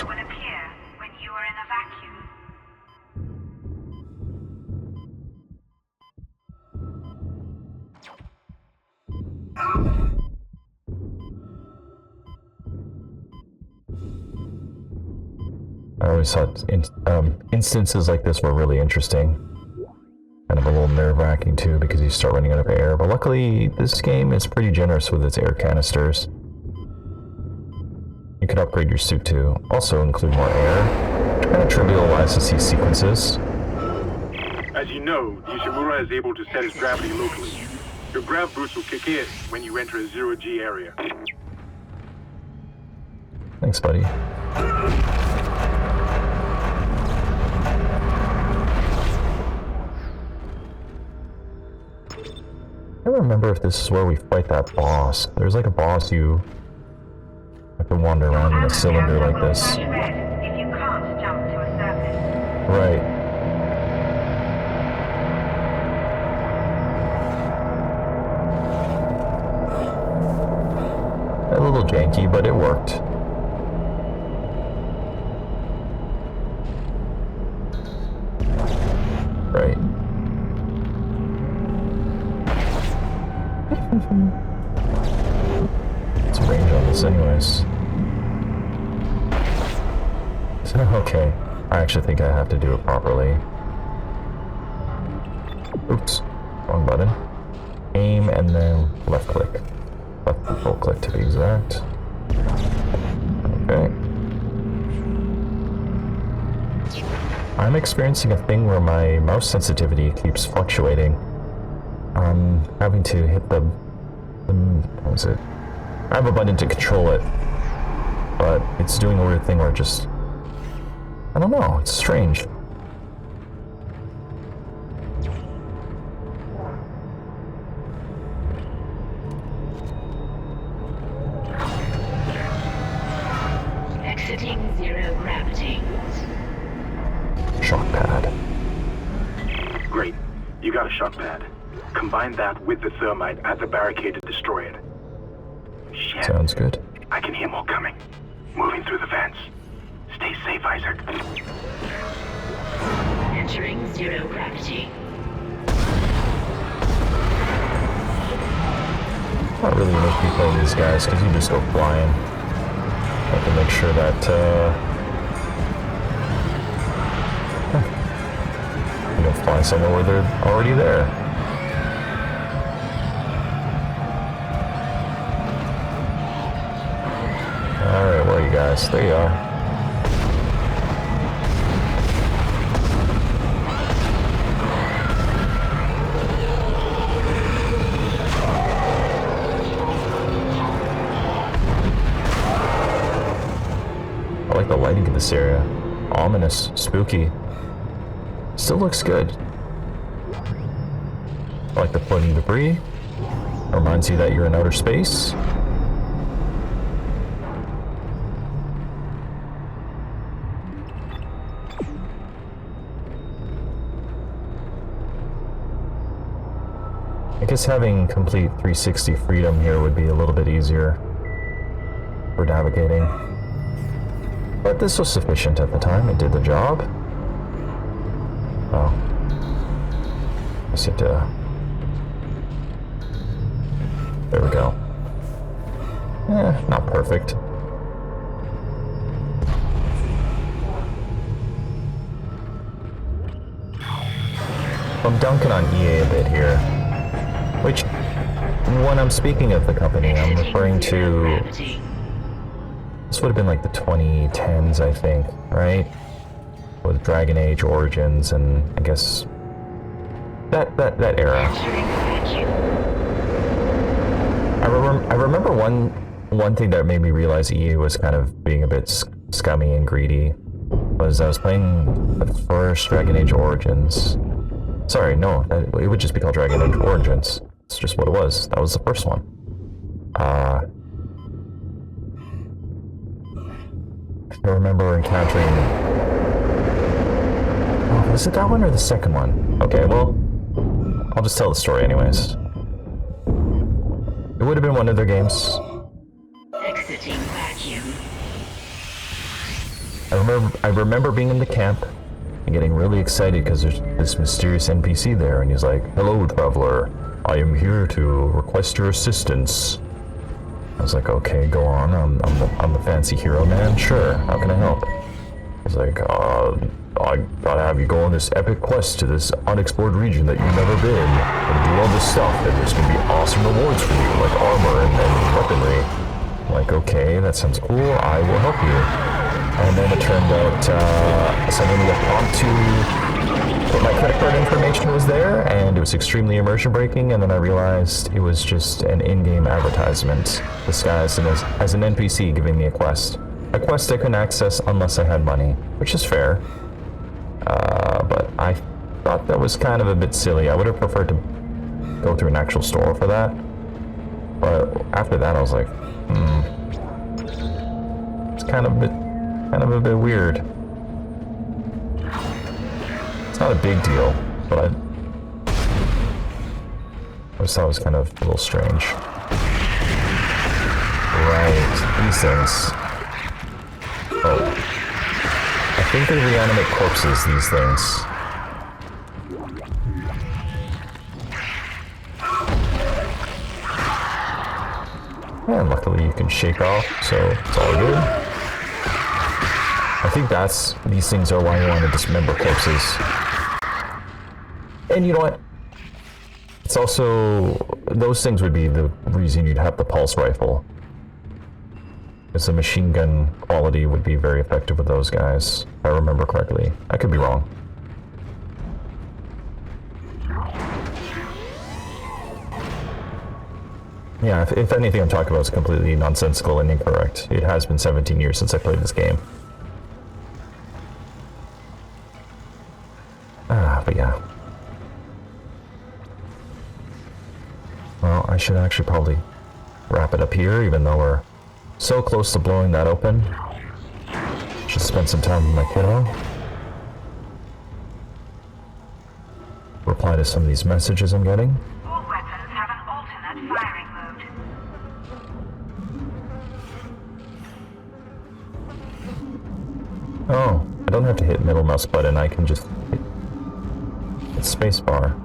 I always thought instances like this were really interesting. Kind of a little nerve-wracking too because you start running out of air, but luckily this game is pretty generous with its air canisters. You could upgrade your suit to also include more air, which kind of trivializes these sequences. As you know, the Ishimura is able to set its gravity locally. Your grav boost will kick in when you enter a 0G area. Thanks, buddy. I don't remember if this is where we fight that boss. There's like a boss you have to wander around in a cylinder like this. Right. A little janky, but it worked. Right. It's range on this anyways. Okay, I actually think I have to do it properly. Oops, wrong button. Aim and then left click. Left control click to be exact. Okay. I'm experiencing a thing where my mouse sensitivity keeps fluctuating. I'm having to hit the what was it? I have a button to control it, but it's doing a weird thing where it just, I don't know, it's strange. Exiting zero gravity. You got a shock pad. Combine that with the thermite at the barricade to destroy it. Shit. Sounds good. I can hear more coming. Moving through the vents. Stay safe, Isaac. Entering zero gravity. Not really make me play these guys because you just go flying. Have to make sure that you don't fly somewhere where they're already there. Alright, where are you guys? There you are. I like the lighting of this area. Ominous, spooky. Still looks good. I like the floating debris. Reminds you that you're in outer space. I guess having complete 360 freedom here would be a little bit easier for navigating. But this was sufficient at the time. It did the job. Oh. I guess it, there we go. Not perfect. I'm dunking on EA a bit here. Which, when I'm speaking of the company, I'm referring to... This would have been like the 2010s, I think, right? With Dragon Age Origins and I guess that era. I remember one thing that made me realize EA was kind of being a bit scummy and greedy was I was playing the first Dragon Age Origins. Sorry, no, it would just be called Dragon Age Origins. It's just what it was. That was the first one. I remember encountering... Oh, was it that one or the second one? Okay, well, I'll just tell the story anyways. It would have been one of their games. Exiting vacuum. I remember being in the camp and getting really excited because there's this mysterious NPC there, and he's like, "Hello, traveler. I am here to request your assistance." I was like, "Okay, go on. I'm the fancy hero man. Sure. How can I help?" He's like, "I gotta have you go on this epic quest to this unexplored region that you've never been, and do all this stuff, and there's gonna be awesome rewards for you, like armor and weaponry." I'm like, okay, that sounds cool. I will help you. And then it turned out suddenly the prompt to put my credit card information was there, and it was extremely immersion breaking, and then I realized it was just an in-game advertisement disguised as an NPC giving me a quest. A quest I couldn't access unless I had money, which is fair. But I thought that was kind of a bit silly. I would have preferred to go through an actual store for that. But after that I was like, it's kind of a bit weird. It's not a big deal, but I just thought it was kind of a little strange. Right, these things. Oh. I think they reanimate corpses, these things. And luckily you can shake off, so it's all good. I think these things are why you want to dismember corpses. And you know what? It's also, those things would be the reason you'd have the pulse rifle. Because the machine gun quality would be very effective with those guys, if I remember correctly. I could be wrong. Yeah, if anything I'm talking about is completely nonsensical and incorrect. It has been 17 years since I played this game. But yeah. Well, I should actually probably wrap it up here, even though we're so close to blowing that open. Should spend some time with my kiddo. We're reply to some of these messages I'm getting. All weapons have an alternate firing mode. Oh, I don't have to hit middle mouse button, I can just hit spacebar.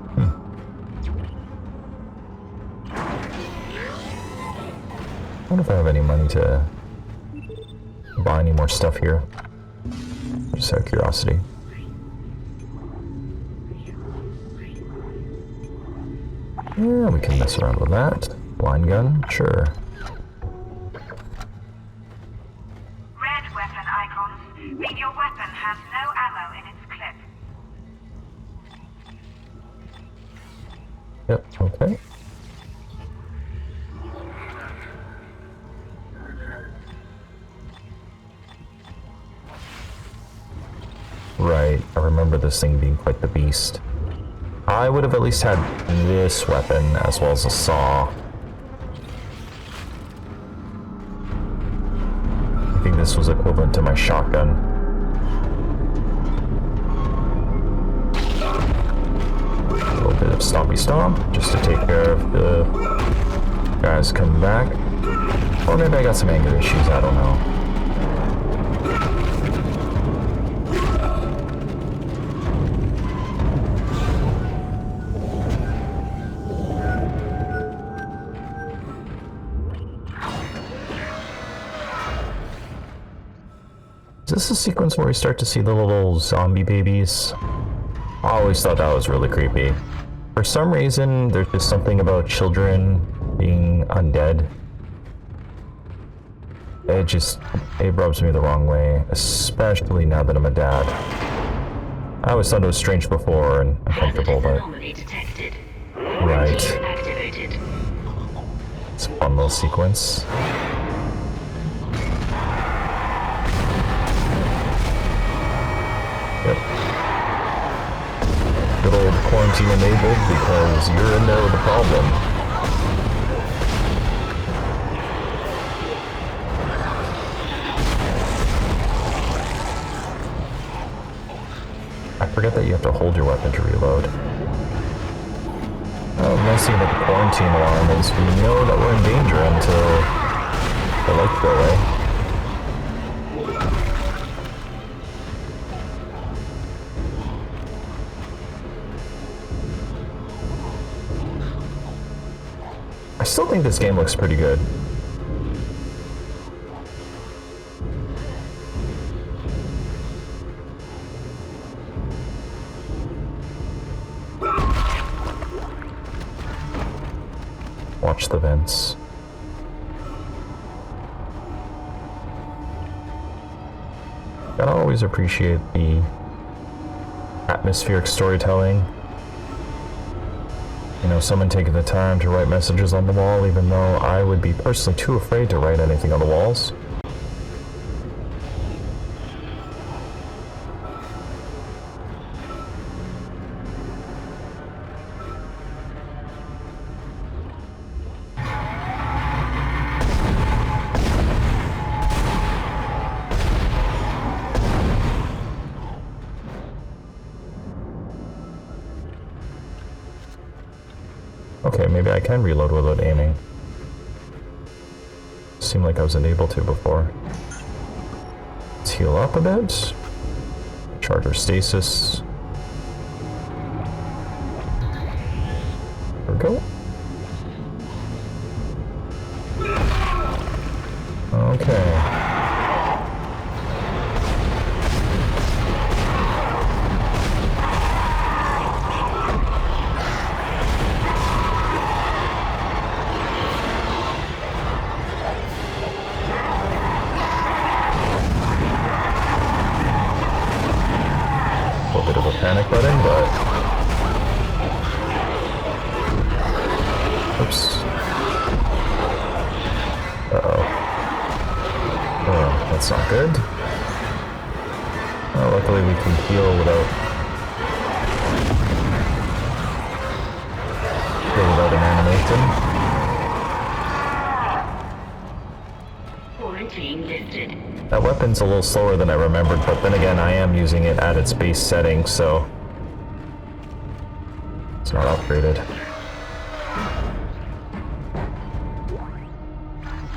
I wonder if I have any money to buy any more stuff here. Just out of curiosity. Yeah, we can mess around with that. Blind gun, sure. Red weapon icons mean your weapon has no ammo in its clip. Yep, okay. Right, I remember this thing being quite the beast. I would have at least had this weapon as well as a saw. I think this was equivalent to my shotgun. A little bit of stompy stomp just to take care of the guys coming back. Or maybe I got some anger issues, I don't know. Is this a sequence where we start to see the little zombie babies? I always thought that was really creepy. For some reason, there's just something about children being undead. It rubs me the wrong way, especially now that I'm a dad. I always thought it was strange before and uncomfortable, but... Right. It's a fun little sequence. Yep. Good old quarantine enabled because you're in there with the problem. I forget that you have to hold your weapon to reload. Oh, the nice thing about the quarantine alarm is we know that we're in danger until the lights go away. I still think this game looks pretty good. Watch the vents. Gotta always appreciate the atmospheric storytelling. You know, someone taking the time to write messages on the wall, even though I would be personally too afraid to write anything on the walls. Okay, maybe I can reload without aiming. Seemed like I was unable to before. Let's heal up a bit. Charge our stasis. There we go. Okay. Panic button, but oops. Uh-oh. Oh, that's not good. Well, luckily we can heal without an animation. Quarantine lifted. That weapon's a little slower than I remembered, but then again, I am using it at its base setting, so... It's not upgraded.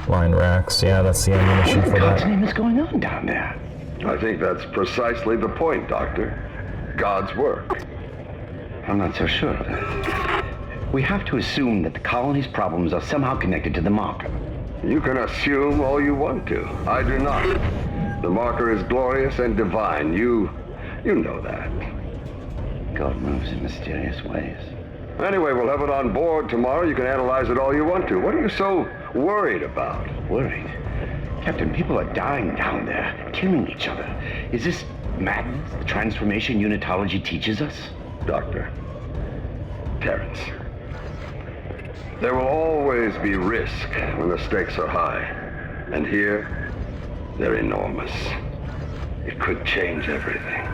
Line racks, yeah, that's the ammunition for that. What in God's name is going on down there? I think that's precisely the point, Doctor. God's work. I'm not so sure of that. We have to assume that the colony's problems are somehow connected to the marker. You can assume all you want to. I do not. The marker is glorious and divine. You know that. God moves in mysterious ways. Anyway, we'll have it on board tomorrow. You can analyze it all you want to. What are you so worried about? Worried? Captain, people are dying down there, killing each other. Is this madness the transformation unitology teaches us? Doctor. Terrence. There will always be risk when the stakes are high. And here, they're enormous. It could change everything.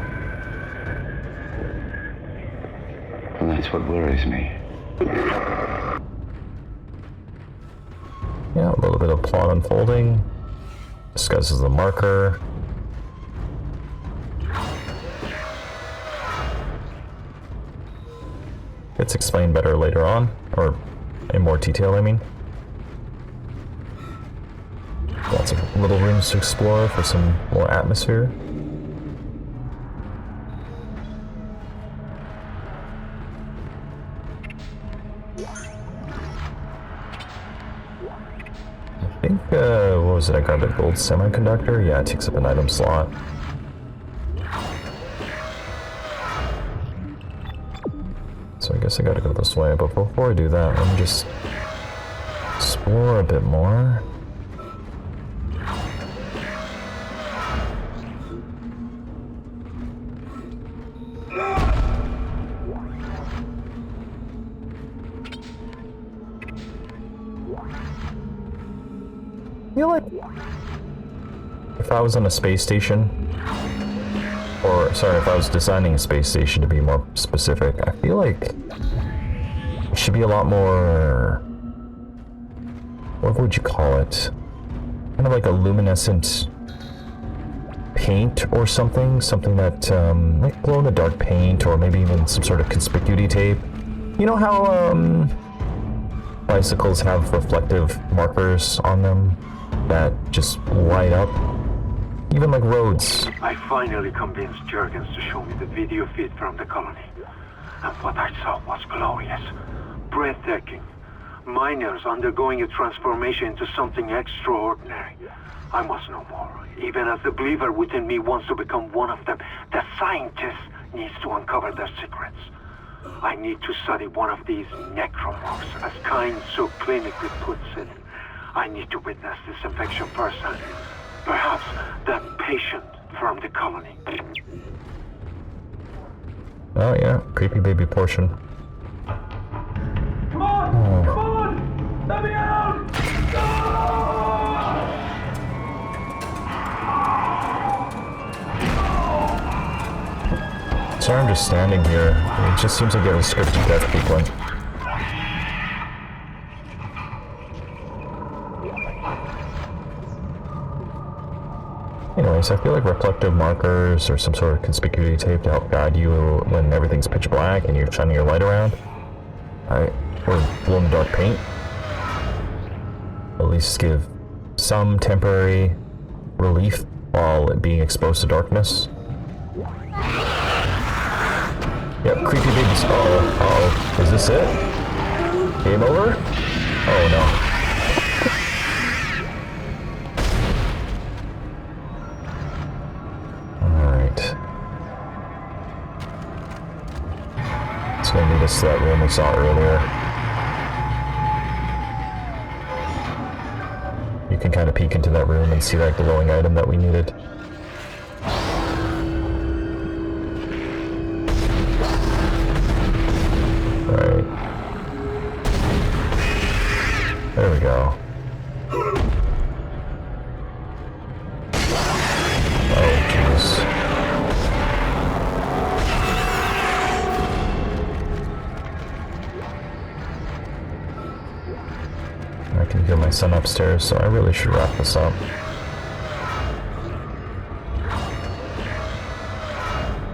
Well, that's what worries me. Yeah, a little bit of plot unfolding. Discusses the marker. It's explained better later on, or in more detail, I mean. Lots of little rooms to explore for some more atmosphere. I think, what was it, I grabbed a gold semiconductor? Yeah, it takes up an item slot. So I guess I gotta go this way, but before I do that, let me just explore a bit more. I feel like if I was on a space station, or sorry, if I was designing a space station to be more specific, I feel like it should be a lot more, what would you call it? Kind of like a luminescent paint or something that, like glow-in-the-dark paint, or maybe even some sort of conspicuity tape. You know how, bicycles have reflective markers on them that just light up? Even like roads. I finally convinced Jurgens to show me the video feed from the colony. And what I saw was glorious. Breathtaking. Miners undergoing a transformation into something extraordinary. I must know more. Even as the believer within me wants to become one of them, the scientist needs to uncover their secrets. I need to study one of these necromorphs, as Kind so clinically puts it. I need to witness this infection firsthand. Perhaps that patient from the colony. Oh yeah, creepy baby portion. Come on! Come on! Let me out! Sorry, I'm just standing here. It just seems like you have a scripted death sequence. Anyways, I feel like reflective markers or some sort of conspicuity tape to help guide you when everything's pitch black and you're shining your light around. Or glow-in-the-dark paint. At least give some temporary relief while being exposed to darkness. Yep, creepy babies. Uh-oh. Is this it? Game over? Oh no. Gonna lead us to that room we saw earlier. You can kind of peek into that room and see that glowing item that we needed. Right. There we go. Oh, jeez. I can hear my son upstairs, so I really should wrap this up.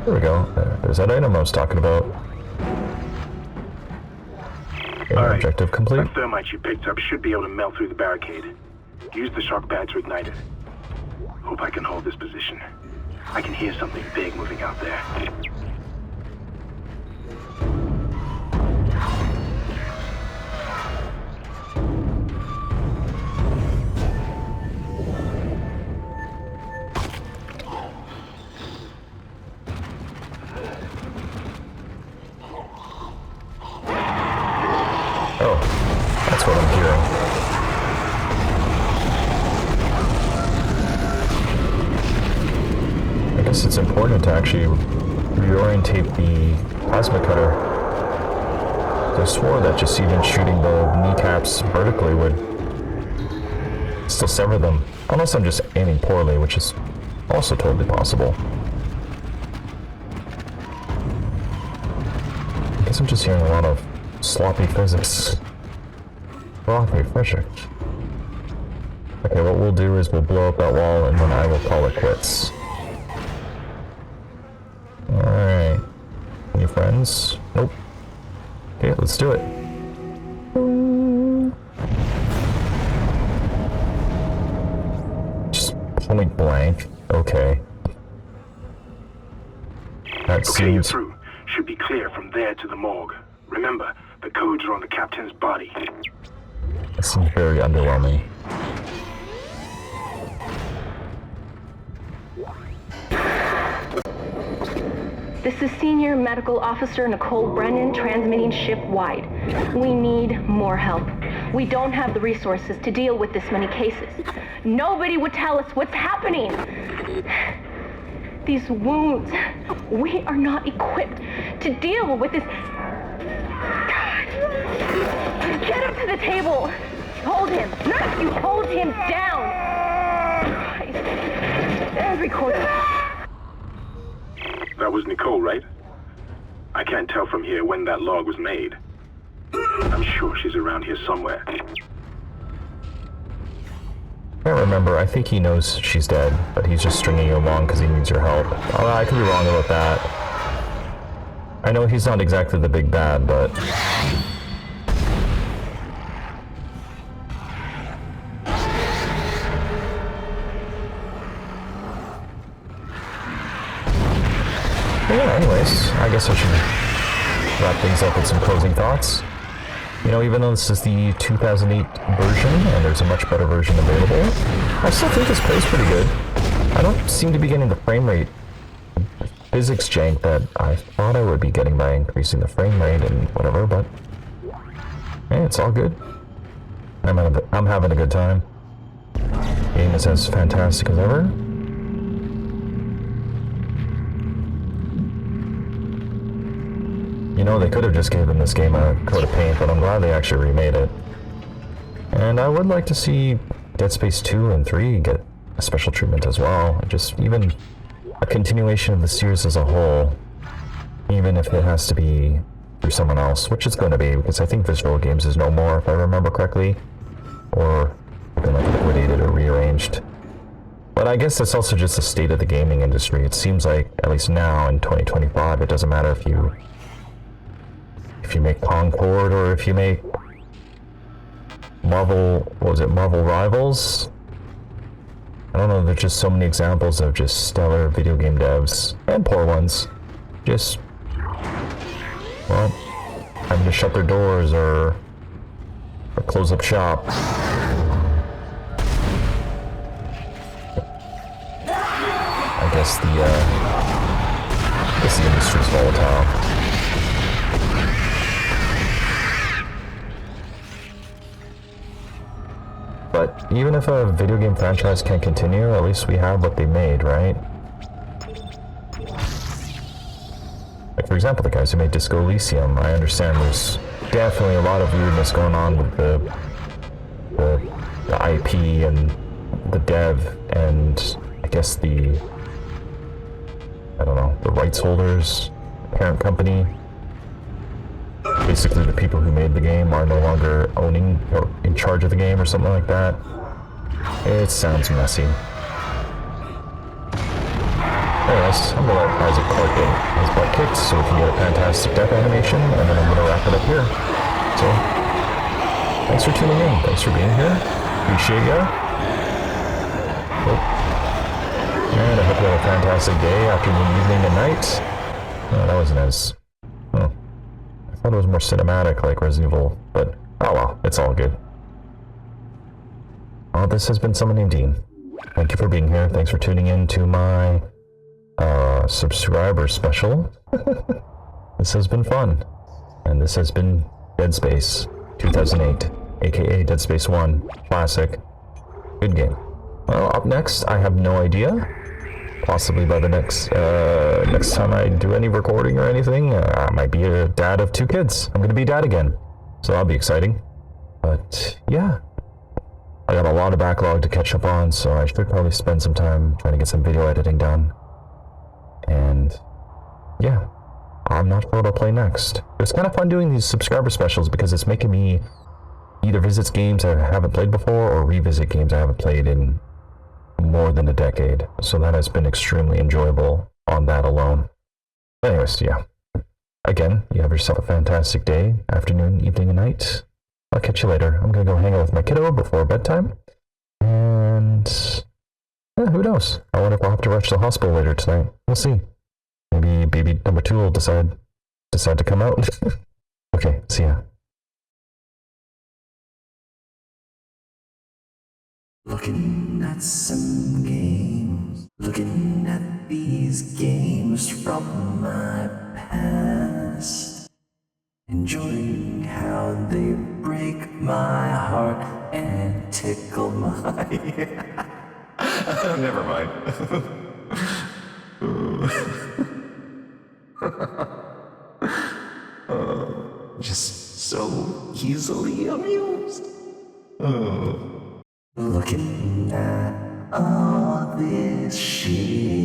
There we go. There's that item I was talking about. objective complete. That thermite you picked up should be able to melt through the barricade. Use the shock pad to ignite it. Hope I can hold this position. I can hear something big moving out there. Oh, that's what I'm hearing. I guess it's important to actually reorientate the plasma cutter. I swore that just even shooting the kneecaps vertically would still sever them. Unless I'm just aiming poorly, which is also totally possible. I guess I'm just hearing a lot of sloppy physics. Sloppy physics. Okay, what we'll do is we'll blow up that wall and then I will call it quits. Alright. Any friends? Nope. Okay, let's do it. Just point blank. Okay. That Okay, you're seems... through. Should be clear from there to the morgue. Remember, the codes are on the captain's body. That seems very underwhelming. This is Senior Medical Officer Nicole Brennan transmitting ship-wide. We need more help. We don't have the resources to deal with this many cases. Nobody would tell us what's happening. These wounds, we are not equipped to deal with this. Get him to the table. Hold him. Nurse, you hold him down. Christ. And record it. That was Nicole, right? I can't tell from here when that log was made. I'm sure she's around here somewhere. I can't remember. I think he knows she's dead, but he's just stringing you along because he needs your help. I could be wrong about that. I know he's not exactly the big bad, but... Yeah, anyways, I guess I should wrap things up with some closing thoughts. You know, even though this is the 2008 version, and there's a much better version available, I still think this plays pretty good. I don't seem to be getting the frame rate physics jank that I thought I would be getting by increasing the frame rate and whatever, but hey, it's all good. I'm having a good time. Game is as fantastic as ever. You know, they could have just given this game a coat of paint, but I'm glad they actually remade it. And I would like to see Dead Space 2 and 3 get a special treatment as well. Just even a continuation of the series as a whole, even if it has to be through someone else, which it's going to be, because I think Visual Games is no more, if I remember correctly, or been like liquidated or rearranged. But I guess that's also just the state of the gaming industry. It seems like, at least now in 2025, it doesn't matter if you make Concord or if you make Marvel, what was it, Marvel Rivals? I don't know, there's just so many examples of just stellar video game devs, and poor ones, just, well, having to shut their doors or close up shop. I guess the industry's volatile. But even if a video game franchise can't continue, at least we have what they made, right? Like, for example, the guys who made Disco Elysium, I understand there's definitely a lot of weirdness going on with the IP and the dev, and I guess the rights holders, parent company. Basically, the people who made the game are no longer owning or in charge of the game or something like that. It sounds messy. Anyways, I'm gonna let Isaac Clarke get his butt kicked so we can get a fantastic death animation, and then I'm gonna wrap it up here. So, thanks for tuning in. Thanks for being here. Appreciate ya. And I hope you have a fantastic day, afternoon, evening, and night. Oh, that wasn't as... Oh. I thought it was more cinematic like Resident Evil, but oh well, it's all good. This has been SomeoneNamedDean. Thank you for being here. Thanks for tuning in to my subscriber special. This has been fun. And this has been Dead Space 2008, aka Dead Space 1 Classic. Good game. Well, up next, I have no idea. Possibly by the next time I do any recording or anything, I might be a dad of 2 kids. I'm gonna be a dad again. So that'll be exciting. But yeah. I got a lot of backlog to catch up on, so I should probably spend some time trying to get some video editing done. And yeah, I'm not sure what I'll play next. It's kind of fun doing these subscriber specials because it's making me either visit games I haven't played before or revisit games I haven't played in more than a decade. So that has been extremely enjoyable on that alone. Anyways, yeah. Again, you have yourself a fantastic day, afternoon, evening, and night. I'll catch you later. I'm gonna go hang out with my kiddo before bedtime. And yeah, who knows? I wonder if I'll have to rush to the hospital later tonight. We'll see. Maybe baby number 2 will decide to come out. Okay, see ya. Looking at some games, looking at these games from my past, enjoying how they break my heart and tickle my... Never mind. Just so easily amused. Looking at all this shit.